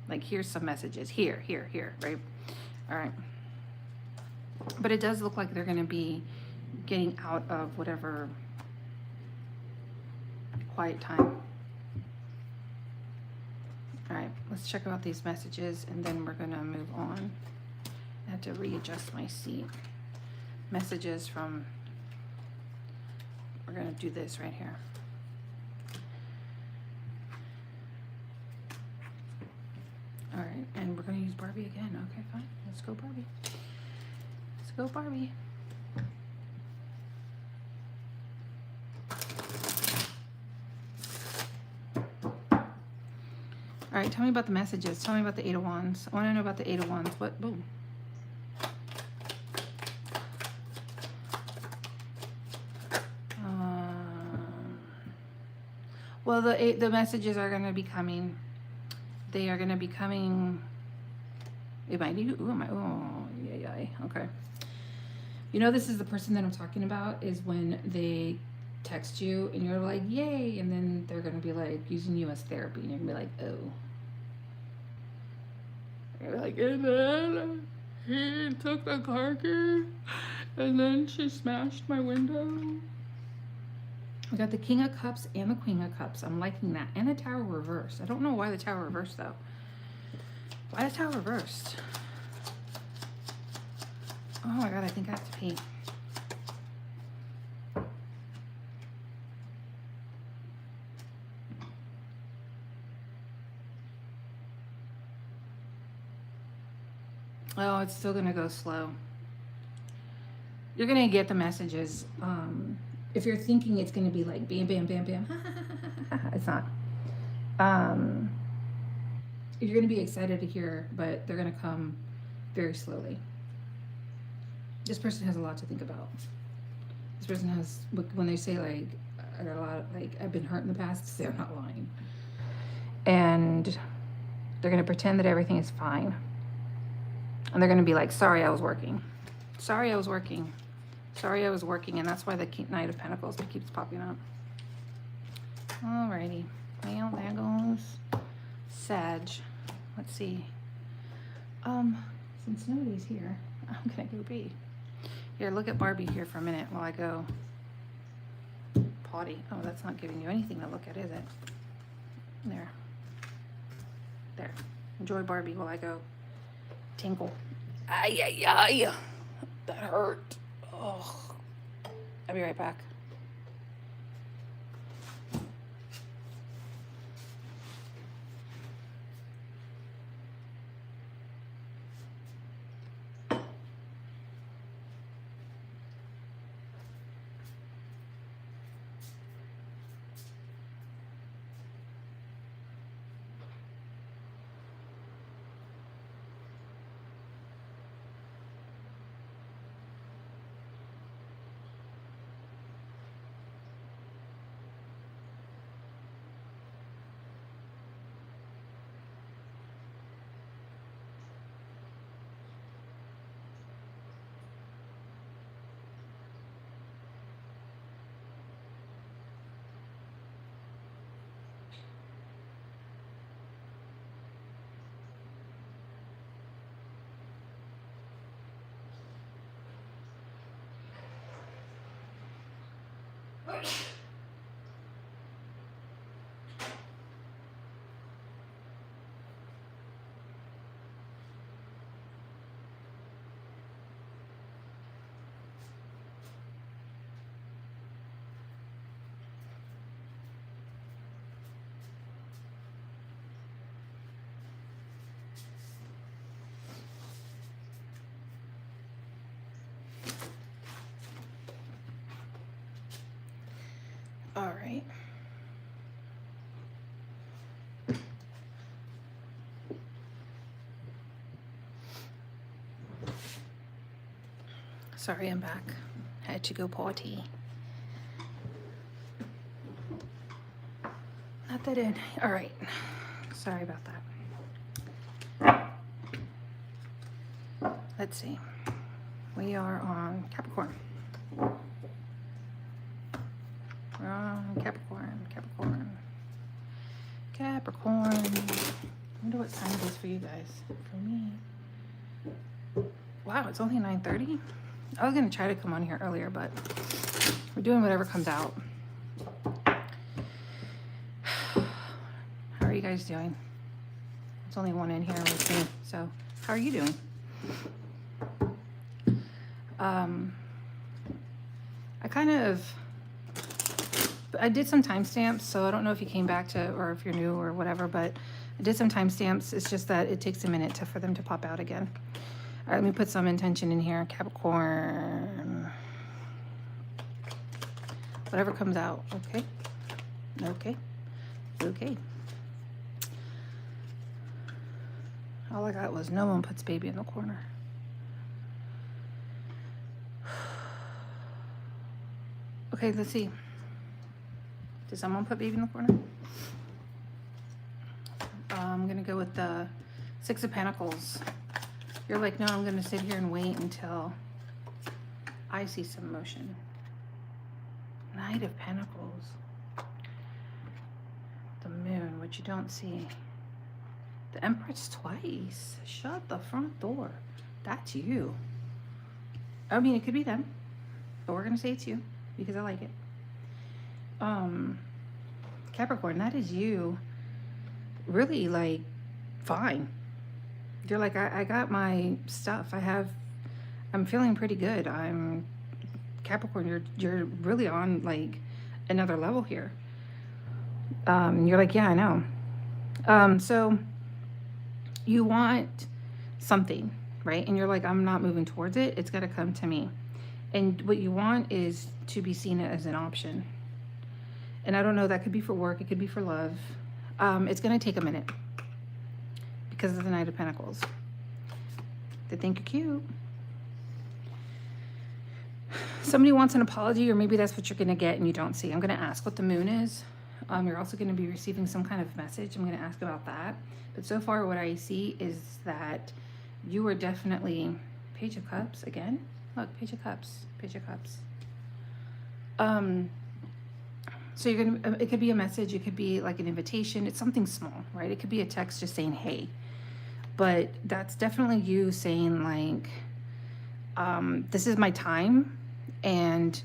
Like, here's some messages. Here, right? All right. But it does look like they're going to be getting out of whatever quiet time. All right, let's check out these messages, and then we're going to move on. I have to readjust my seat. Messages from... We're going to do this right here. All right, and we're going to use Barbie again. Okay, fine. Let's go Barbie. Let's go Barbie. All right, tell me about the messages. Tell me about the Eight of Wands. I want to know about the Eight of Wands. What? Boom. Well, the messages are going to be coming. They are going to be coming. It might be. Yeah. Okay. This is the person that I'm talking about, is when they text you and you're like, yay. And then they're going to be like using you as therapy. And you're going to be like, oh. Like, and then he took the car key, and then she smashed my window. We got the King of Cups and the Queen of Cups. I'm liking that. And the Tower reversed. I don't know why the Tower reversed, though. Why the Tower reversed? Oh my god, I think I have to pee. Oh, it's still gonna go slow. You're gonna get the messages. If you're thinking it's gonna be like bam, bam, bam, bam, it's not. You're gonna be excited to hear, but they're gonna come very slowly. This person has a lot to think about. This person has, when they say like, I got a lot, like I've been hurt in the past, they're not lying. And they're gonna pretend that everything is fine. And they're gonna be like, sorry, I was working. Sorry, I was working. Sorry, I was working. And that's why the Knight of Pentacles keeps popping up. Alrighty. Well, there goes Sag. Let's see. Since nobody's here, I'm gonna go pee. Here, look at Barbie here for a minute while I go potty. Oh, that's not giving you anything to look at, is it? There. There. Enjoy Barbie while I go tinkle. Ay, ay, ay. That hurt. Oh. I'll be right back. All right. Sorry, I'm back. Had to go potty. Not that in. All right. Sorry about that. Let's see. We are on Capricorn. We're on Capricorn. Capricorn. I wonder what time it is for you guys. For me. Wow, it's only 9:30. I was gonna try to come on here earlier, but we're doing whatever comes out. How are you guys doing? There's only one in here with me, so how are you doing? I did some timestamps, so I don't know if you came back to, or if you're new or whatever, but I did some timestamps. It's just that it takes a minute for them to pop out again. All right, let me put some intention in here. Capricorn. Whatever comes out, okay? Okay. All I got was no one puts baby in the corner. Okay, let's see. Did someone put baby in the corner? I'm gonna go with the Six of Pentacles. You're like, no, I'm gonna sit here and wait until I see some motion. Knight of Pentacles. The Moon, which you don't see. The Empress twice. Shut the front door. That's you. I mean, it could be them, but we're gonna say it's you because I like it. Capricorn, that is you. Really, like, fine. You're like, I got my stuff. I'm feeling pretty good. I'm Capricorn. You're really on like another level here. You're like, yeah, I know. So you want something, right? And you're like, I'm not moving towards it. It's got to come to me. And what you want is to be seen as an option. And I don't know, that could be for work. It could be for love. It's going to take a minute because of the Knight of Pentacles. They think you're cute. Somebody wants an apology, or maybe that's what you're going to get and you don't see. I'm going to ask what the moon is. You're also going to be receiving some kind of message. I'm going to ask about that. But so far what I see is that you are definitely Page of Cups again. Look, Page of Cups, Page of Cups. So you're going to, it could be a message. It could be like an invitation. It's something small, right? It could be a text just saying, hey, but that's definitely you saying like, this is my time and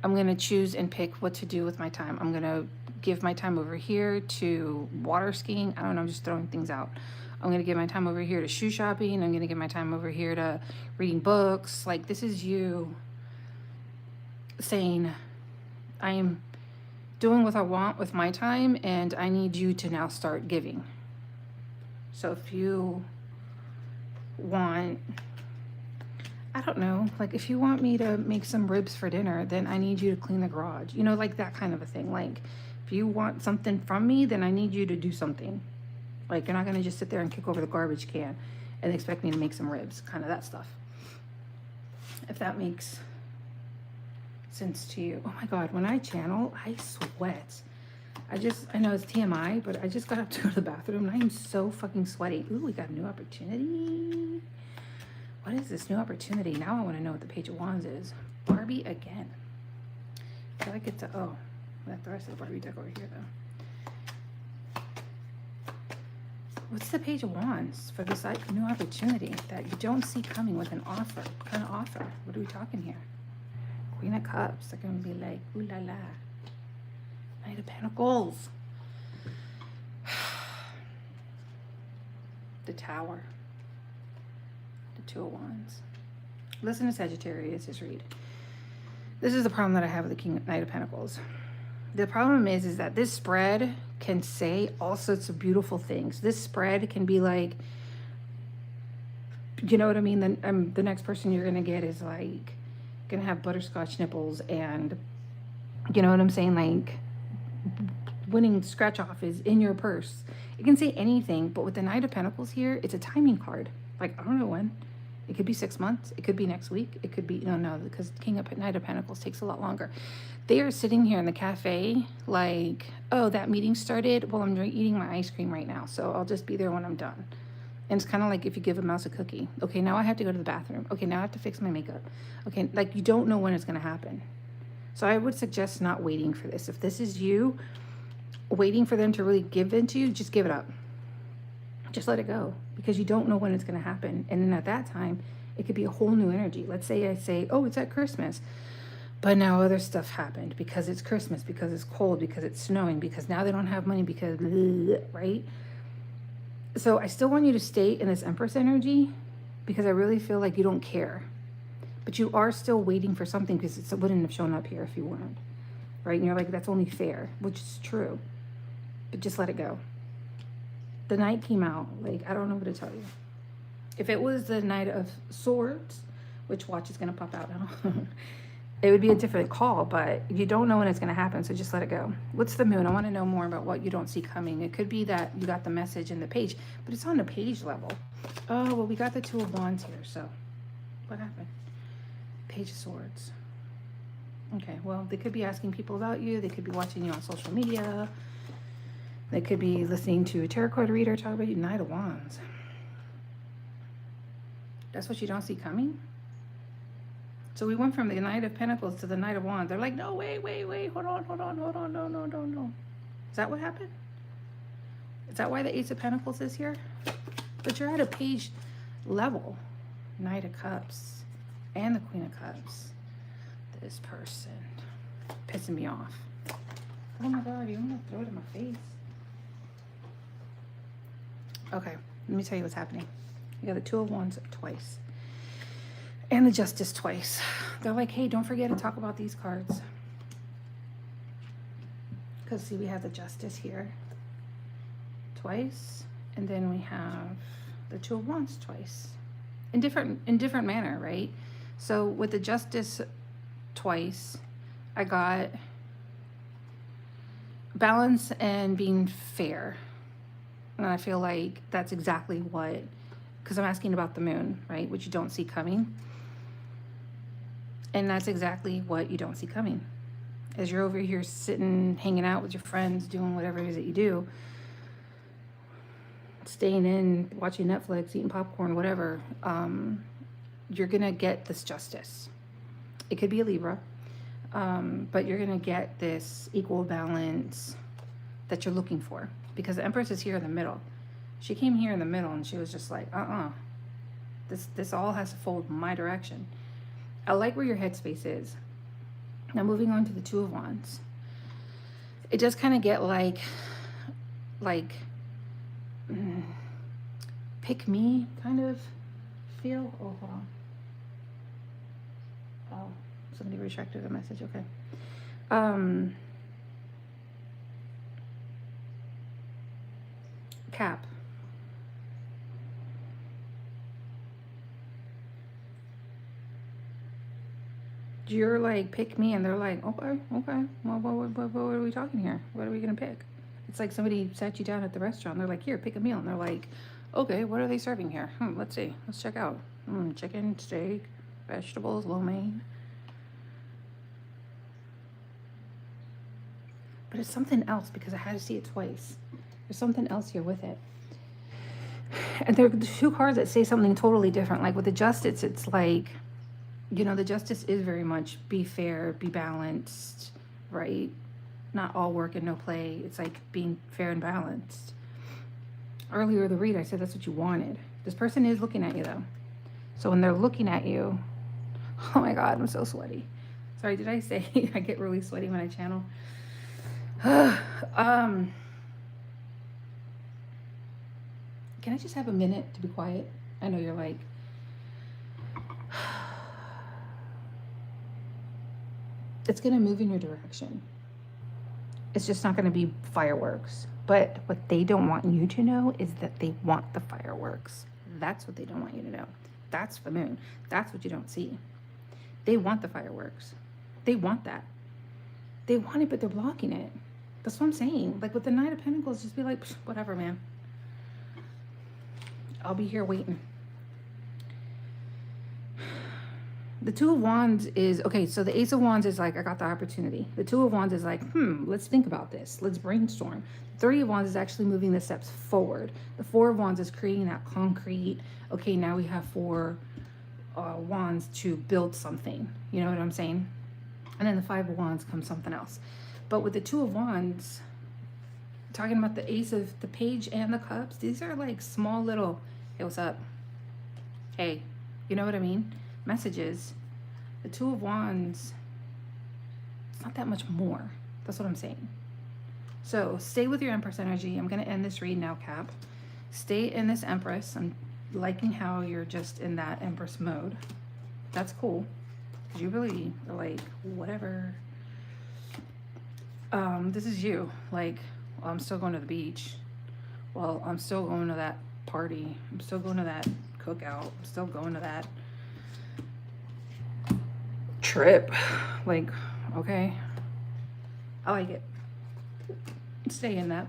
I'm going to choose and pick what to do with my time. I'm going to give my time over here to water skiing. I don't know, I'm just throwing things out. I'm going to give my time over here to shoe shopping. I'm going to give my time over here to reading books. Like, this is you saying, I am doing what I want with my time and I need you to now start giving. So if you want, I don't know, like if you want me to make some ribs for dinner, then I need you to clean the garage. You know, like that kind of a thing. Like if you want something from me, then I need you to do something. Like you're not going to just sit there and kick over the garbage can and expect me to make some ribs, kind of that stuff. If that makes sense to you. Oh my God, when I channel, I sweat. I know it's TMI, but I just got up to go to the bathroom and I am so fucking sweaty. Ooh, we got a new opportunity. What is this new opportunity? Now I want to know what the Page of Wands is. Barbie again. I feel like it's a, oh, that's the rest of the Barbie deck over here though. What's the Page of Wands for this new opportunity that you don't see coming with an offer? What kind of offer? What are we talking here? Queen of Cups. They're going to be like, ooh la la. Knight of Pentacles. The Tower. The Two of Wands. Listen to Sagittarius, just read. This is the problem that I have with the Knight of Pentacles. The problem is that this spread can say all sorts of beautiful things. This spread can be like, you know what I mean? Then the next person you're going to get is like, going to have butterscotch nipples and, you know what I'm saying? Like, winning scratch off is in your purse. It can say anything, but with the Knight of Pentacles here, it's a timing card. Like, I don't know when. It could be 6 months. It could be next week. It could be, no, because Knight of Pentacles takes a lot longer. They are sitting here in the cafe like, oh, that meeting started. Well, I'm eating my ice cream right now, so I'll just be there when I'm done. And it's kind of like if you give a mouse a cookie. Okay, now I have to go to the bathroom. Okay, now I have to fix my makeup. Okay, like you don't know when it's going to happen. So I would suggest not waiting for this. If this is you waiting for them to really give in to you, just give it up. Just let it go because you don't know when it's going to happen. And then at that time, it could be a whole new energy. Let's say I say, oh, it's at Christmas. But now other stuff happened because it's Christmas, because it's cold, because it's snowing, because now they don't have money, because, right? So I still want you to stay in this Empress energy because I really feel like you don't care. But you are still waiting for something because it wouldn't have shown up here if you weren't. Right? And you're like, that's only fair, which is true. But just let it go. The Knight came out. Like, I don't know what to tell you. If it was the Knight of Swords, which watch is going to pop out now, it would be a different call, but you don't know when it's going to happen, so just let it go. What's the moon? I want to know more about what you don't see coming. It could be that you got the message in the page, but it's on the page level. Oh, well, we got the Two of Wands here, so what happened? Page of Swords. Okay, well, they could be asking people about you. They could be watching you on social media. They could be listening to a tarot card reader talk about you. Knight of Wands. That's what you don't see coming? So we went from the Knight of Pentacles to the Knight of Wands. They're like, no, wait, hold on, no. Is that what happened? Is that why the Ace of Pentacles is here? But you're at a page level. Knight of Cups and the Queen of Cups. This person pissing me off. Oh my God, you want to throw it in my face? Okay, let me tell you what's happening. You got the Two of Wands twice. And the Justice twice. They're like, hey, don't forget to talk about these cards. Because see, we have the Justice here twice. And then we have the Two of Wands twice. In different manner, right? So with the Justice twice, I got balance and being fair. And I feel like that's exactly what, because I'm asking about the moon, right? Which you don't see coming. And that's exactly what you don't see coming. As you're over here sitting, hanging out with your friends, doing whatever it is that you do, staying in, watching Netflix, eating popcorn, whatever, you're going to get this justice. It could be a Libra, but you're going to get this equal balance that you're looking for. Because the Empress is here in the middle. She came here in the middle and she was just like, this all has to fold my direction. I like where your headspace is. Now moving on to the Two of Wands. It does kind of get like pick me kind of feel. Oh, hold on. Oh, somebody retracted a message. Okay. Cap. You're like, pick me, and they're like, okay. Well, what are we talking here? What are we gonna pick? It's like somebody sat you down at the restaurant. They're like, here, pick a meal, and they're like, okay, what are they serving here? Let's see. Let's check out. Chicken, steak, vegetables, lo mein. But it's something else because I had to see it twice. There's something else here with it. And there are two cards that say something totally different. Like with the Justice, it's like, you know, the Justice is very much be fair, be balanced, right? Not all work and no play. It's like being fair and balanced. Earlier in the read, I said that's what you wanted. This person is looking at you, though. So when they're looking at you, oh my God, I'm so sweaty. Sorry, did I say I get really sweaty when I channel? Can I just have a minute to be quiet? I know you're like, it's going to move in your direction. It's just not going to be fireworks. But what they don't want you to know is that they want the fireworks. That's what they don't want you to know. That's the moon. That's what you don't see. They want the fireworks. They want that. They want it, but they're blocking it. That's what I'm saying. Like with the Knight of Pentacles, just be like, whatever, man. I'll be here waiting. The Two of Wands is, okay, so the Ace of Wands is like, I got the opportunity. The Two of Wands is like, let's think about this. Let's brainstorm. The Three of Wands is actually moving the steps forward. The Four of Wands is creating that concrete, okay, now we have four wands to build something. You know what I'm saying? And then the Five of Wands comes something else. But with the Two of Wands, talking about the Ace of the Page and the Cups, these are like small little, hey, what's up? Hey, you know what I mean? Messages. The Two of Wands, it's not that much more. That's what I'm saying. So stay with your Empress energy. I'm going to end this read now, Cap. Stay in this Empress. I'm liking how you're just in that Empress mode. That's cool. Because you really are like, whatever. This is you. Like, well, I'm still going to the beach. Well, I'm still going to that party. I'm still going to that cookout. I'm still going to that trip. Like, okay. I like it. Stay in that.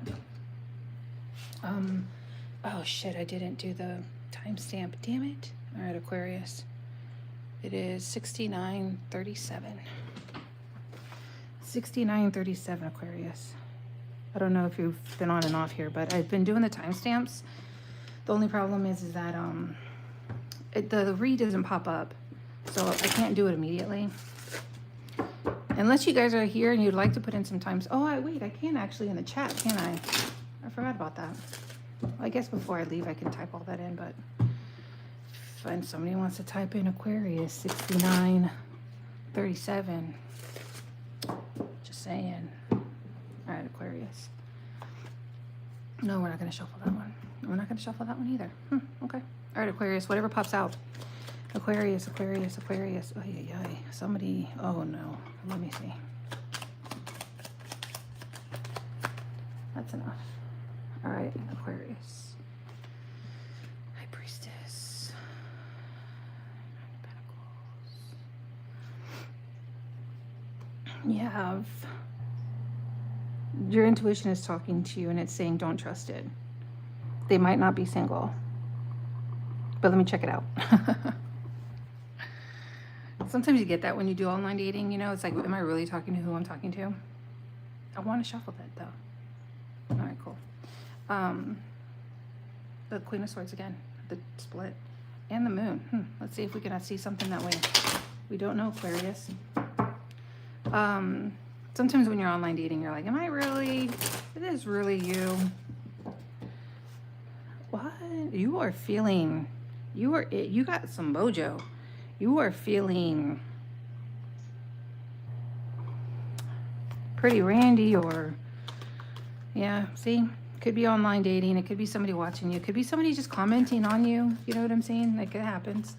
Oh shit, I didn't do the timestamp. Damn it. All right, Aquarius. It is 69:37. 69:37, Aquarius. I don't know if you've been on and off here, but I've been doing the timestamps. The only problem is that the read doesn't pop up, so I can't do it immediately. Unless you guys are here and you'd like to put in some times. Oh, wait, I can actually in the chat, can't I? I forgot about that. I guess before I leave, I can type all that in, but if somebody wants to type in Aquarius 6937, just saying. All right, Aquarius. No, we're not going to shuffle that one. We're not going to shuffle that one either. Okay. All right, Aquarius, whatever pops out. Aquarius, Aquarius, Aquarius. Oh, yeah, yeah. Somebody, oh no. Let me see. That's enough. All right, Aquarius. High Priestess. Pentacles. You have, your intuition is talking to you and it's saying don't trust it. They might not be single, but let me check it out. Sometimes you get that when you do online dating, you know, it's like, am I really talking to who I'm talking to? I want to shuffle that though. All right, cool. The Queen of Swords again, the split, and the Moon. Let's see if we can see something that way. We don't know, Aquarius. Sometimes when you're online dating, you're like, am I really, it is really you. What? You are feeling, you got some mojo. You are feeling pretty randy, or, yeah, see? Could be online dating. It could be somebody watching you. It could be somebody just commenting on you. You know what I'm saying? Like, it happens.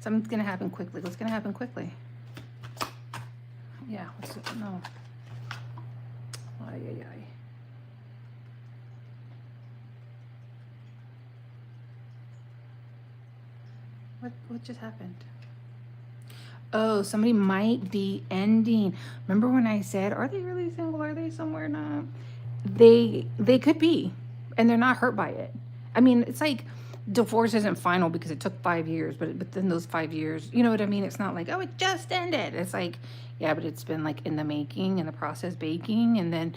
Something's going to happen quickly. What's going to happen quickly? Yeah, no. Ay, ay, ay. What just happened? Oh, somebody might be ending. Remember when I said, are they really single? Are they somewhere not? They could be, and they're not hurt by it. I mean, it's like divorce isn't final because it took 5 years, but then those 5 years, you know what I mean? It's not like, oh, it just ended. It's like, yeah, but it's been like in the making, in the process baking, and then,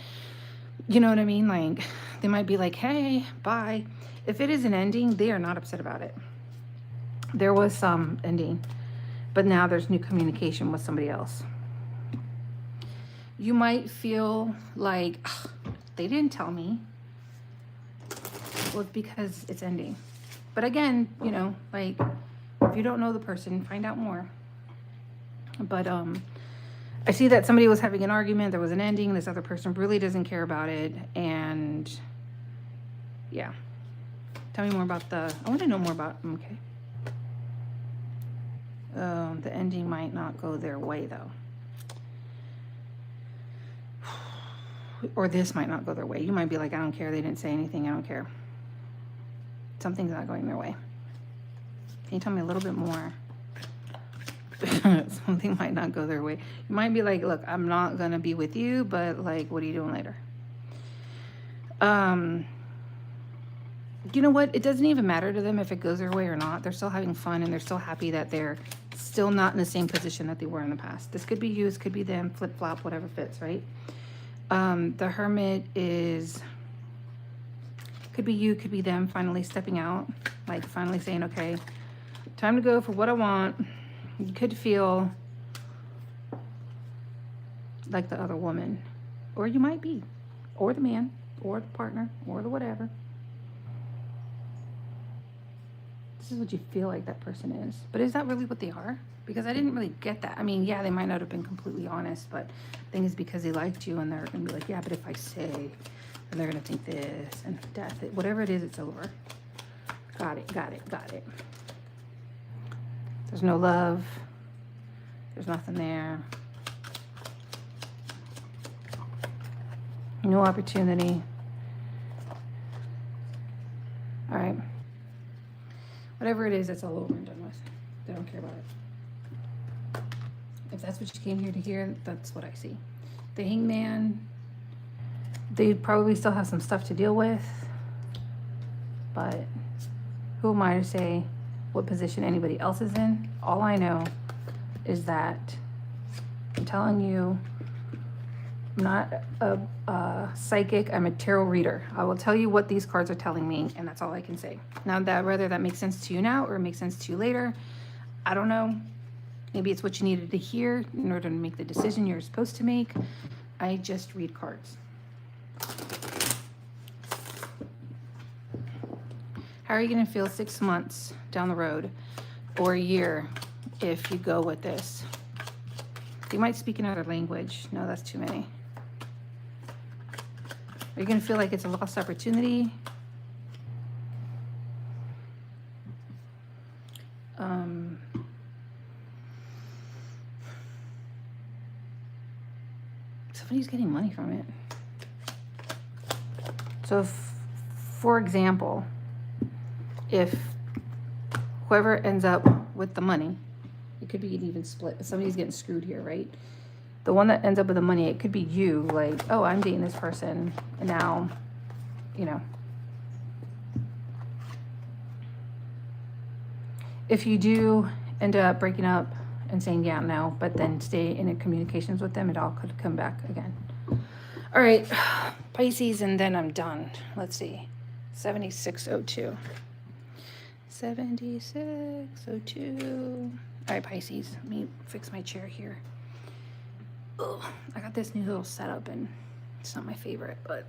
you know what I mean? Like, they might be like, hey, bye. If it is an ending, they are not upset about it. There was some ending, but now there's new communication with somebody else. You might feel like, they didn't tell me. Well, it's because it's ending. But again, you know, like, if you don't know the person, find out more. But I see that somebody was having an argument, there was an ending, this other person really doesn't care about it, and yeah. Tell me more about I want to know more about, okay. The ending might not go their way, though. Or this might not go their way. You might be like, I don't care. They didn't say anything. I don't care. Something's not going their way. Can you tell me a little bit more? Something might not go their way. You might be like, look, I'm not going to be with you, but like, what are you doing later? You know what? It doesn't even matter to them if it goes their way or not. They're still having fun and they're still happy that they're still not in the same position that they were in the past. This could be you, this could be them, flip-flop, whatever fits, right? The Hermit is, could be you, could be them finally stepping out, like finally saying, okay, time to go for what I want. You could feel like the other woman, or you might be, or the man, or the partner, or the whatever. This is what you feel like that person is. But is that really what they are? Because I didn't really get that. I mean, yeah, they might not have been completely honest, but the thing is because they liked you and they're going to be like, yeah, but if I say, then they're going to think this, and death, whatever it is, it's over. Got it, got it, got it. There's no love. There's nothing there. No opportunity. All right. Whatever it is, it's all over and done with. They don't care about it. If that's what you came here to hear, that's what I see. The Hangman, they probably still have some stuff to deal with, but who am I to say what position anybody else is in? All I know is that I'm telling you, I'm not a psychic, I'm a tarot reader. I will tell you what these cards are telling me, and that's all I can say. Now, that whether that makes sense to you now or it makes sense to you later, I don't know. Maybe it's what you needed to hear in order to make the decision you're supposed to make. I just read cards. How are you going to feel 6 months down the road or a year if you go with this? You might speak another language. No, that's too many. Are you going to feel like it's a lost opportunity? Somebody's getting money from it. So, for example, if whoever ends up with the money, it could be an even split. Somebody's getting screwed here, right? The one that ends up with the money, it could be you. Like, oh, I'm dating this person, and now, you know. If you do end up breaking up and saying, yeah, no, but then stay in communications with them, it all could come back again. All right, Pisces, and then I'm done. Let's see. 7602. 7602. All right, Pisces, let me fix my chair here. Ugh, I got this new little setup, and it's not my favorite, but...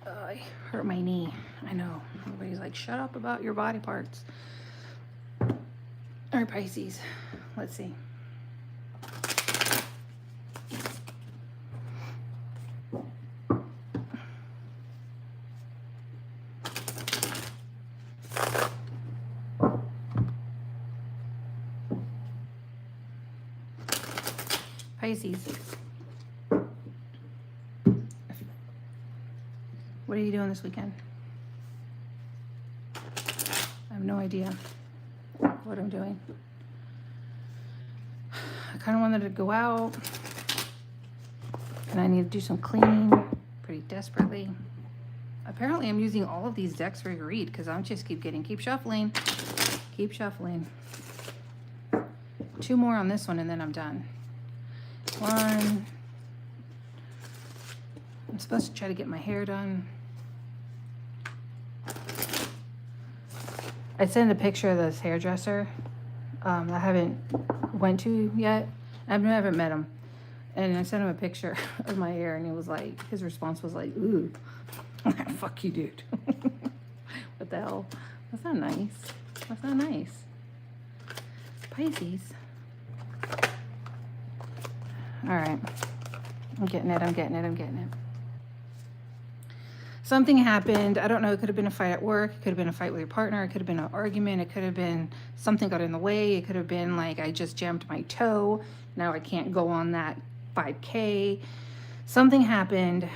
I hurt my knee. I know. Everybody's like, shut up about your body parts. All right, Pisces. Let's see. Pisces. What are you doing this weekend? I have no idea what I'm doing. I kind of wanted to go out, and I need to do some cleaning pretty desperately. Apparently, I'm using all of these decks for a read because I'm just keep shuffling. Keep shuffling. 2 more on this one, and then I'm done. 1. I'm supposed to try to get my hair done. I sent a picture of this hairdresser I haven't went to yet. I've never met him. And I sent him a picture of my hair, and he was like, his response was like, ooh, fuck you, dude. What the hell? That's not nice. That's not nice. Pisces. All right. I'm getting it. I'm getting it. I'm getting it. Something happened. I don't know. It could have been a fight at work. It could have been a fight with your partner. It could have been an argument. It could have been something got in the way. It could have been like I just jammed my toe. Now I can't go on that 5K. Something happened.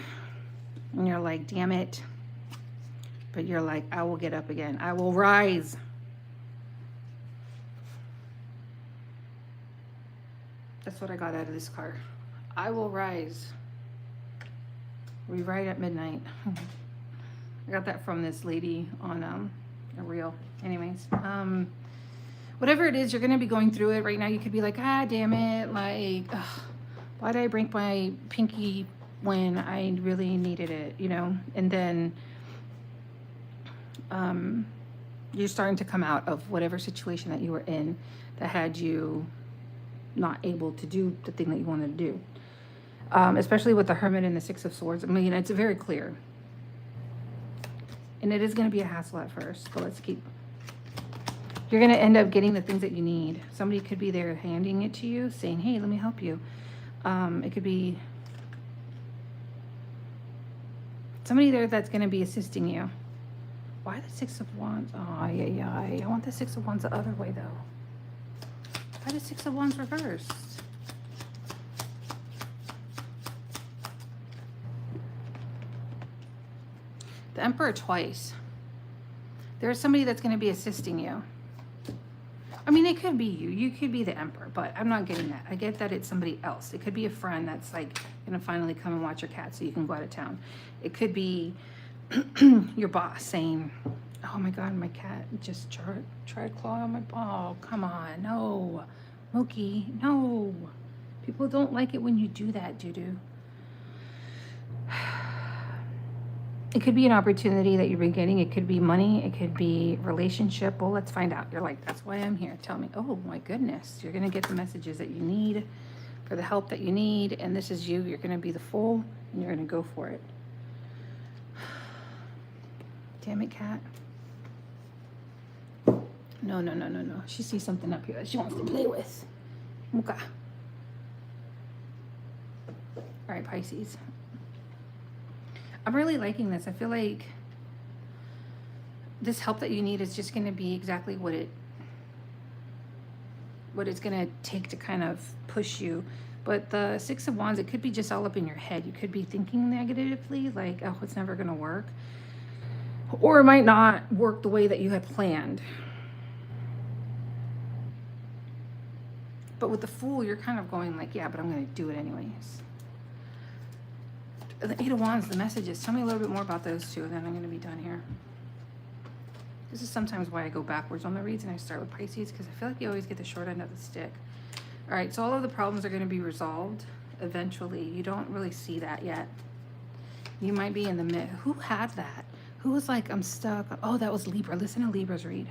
And you're like, damn it. But you're like, I will get up again. I will rise. That's what I got out of this card. I will rise. We ride at midnight. I got that from this lady on a reel. Anyways, whatever it is, you're gonna be going through it right now. You could be like, ah, damn it, like, ugh, why did I break my pinky when I really needed it, you know? And then you're starting to come out of whatever situation that you were in that had you not able to do the thing that you wanted to do. Especially with the Hermit and the Six of Swords. I mean, it's very clear. And it is going to be a hassle at first, but let's keep... You're going to end up getting the things that you need. Somebody could be there handing it to you, saying, hey, let me help you. It could be somebody there that's going to be assisting you. Why the Six of Wands? Oh, yeah. I want the Six of Wands the other way, though. Why the Six of Wands reversed? The Emperor twice. There's somebody that's going to be assisting you. I mean, it could be you. You could be the Emperor, but I'm not getting that. I get that it's somebody else. It could be a friend that's like going to finally come and watch your cat so you can go out of town. It could be your boss saying, oh my God, my cat just tried clawing on my ball. Come on. No. Mookie, no. People don't like it when you do that, doo-doo. It could be an opportunity that you're getting. It could be money. It could be relationship. Well, let's find out. You're like, that's why I'm here. Tell me. Oh, my goodness. You're going to get the messages that you need for the help that you need, and this is you. You're going to be the Fool, and you're going to go for it. Damn it, cat. No, no, no, no, no. She sees something up here that she wants to play with. Okay. All right, Pisces. I'm really liking this. I feel like this help that you need is just going to be exactly what it's going to take to kind of push you. But the Six of Wands, it could be just all up in your head. You could be thinking negatively, like, oh, it's never going to work. Or it might not work the way that you had planned. But with the Fool, you're kind of going like, yeah, but I'm going to do it anyways. The Eight of Wands, the messages. Tell me a little bit more about those two, and then I'm going to be done here. This is sometimes why I go backwards on the reads and I start with Pisces, because I feel like you always get the short end of the stick. All right, so all of the problems are going to be resolved eventually. You don't really see that yet. You might be in the mid. Who had that? Who was like, I'm stuck? Oh, that was Libra. Listen to Libra's read.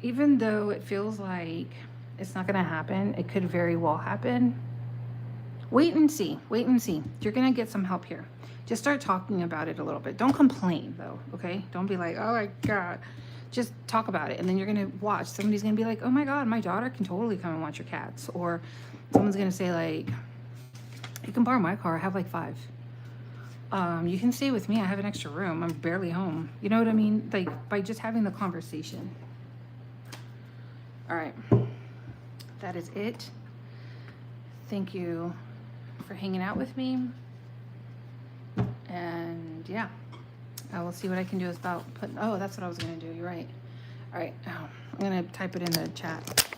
Even though it feels like it's not going to happen, it could very well happen. Wait and see. Wait and see. You're going to get some help here. Just start talking about it a little bit. Don't complain, though, okay? Don't be like, oh, my God. Just talk about it, and then you're going to watch. Somebody's going to be like, oh, my God, my daughter can totally come and watch your cats. Or someone's going to say, like, you can borrow my car. I have, like, 5. You can stay with me. I have an extra room. I'm barely home. You know what I mean? Like, by just having the conversation. All right. That is it. Thank you for hanging out with me. And yeah, I will see what I can do about putting, oh, that's what I was going to do. You're right. All right. I'm going to type it in the chat.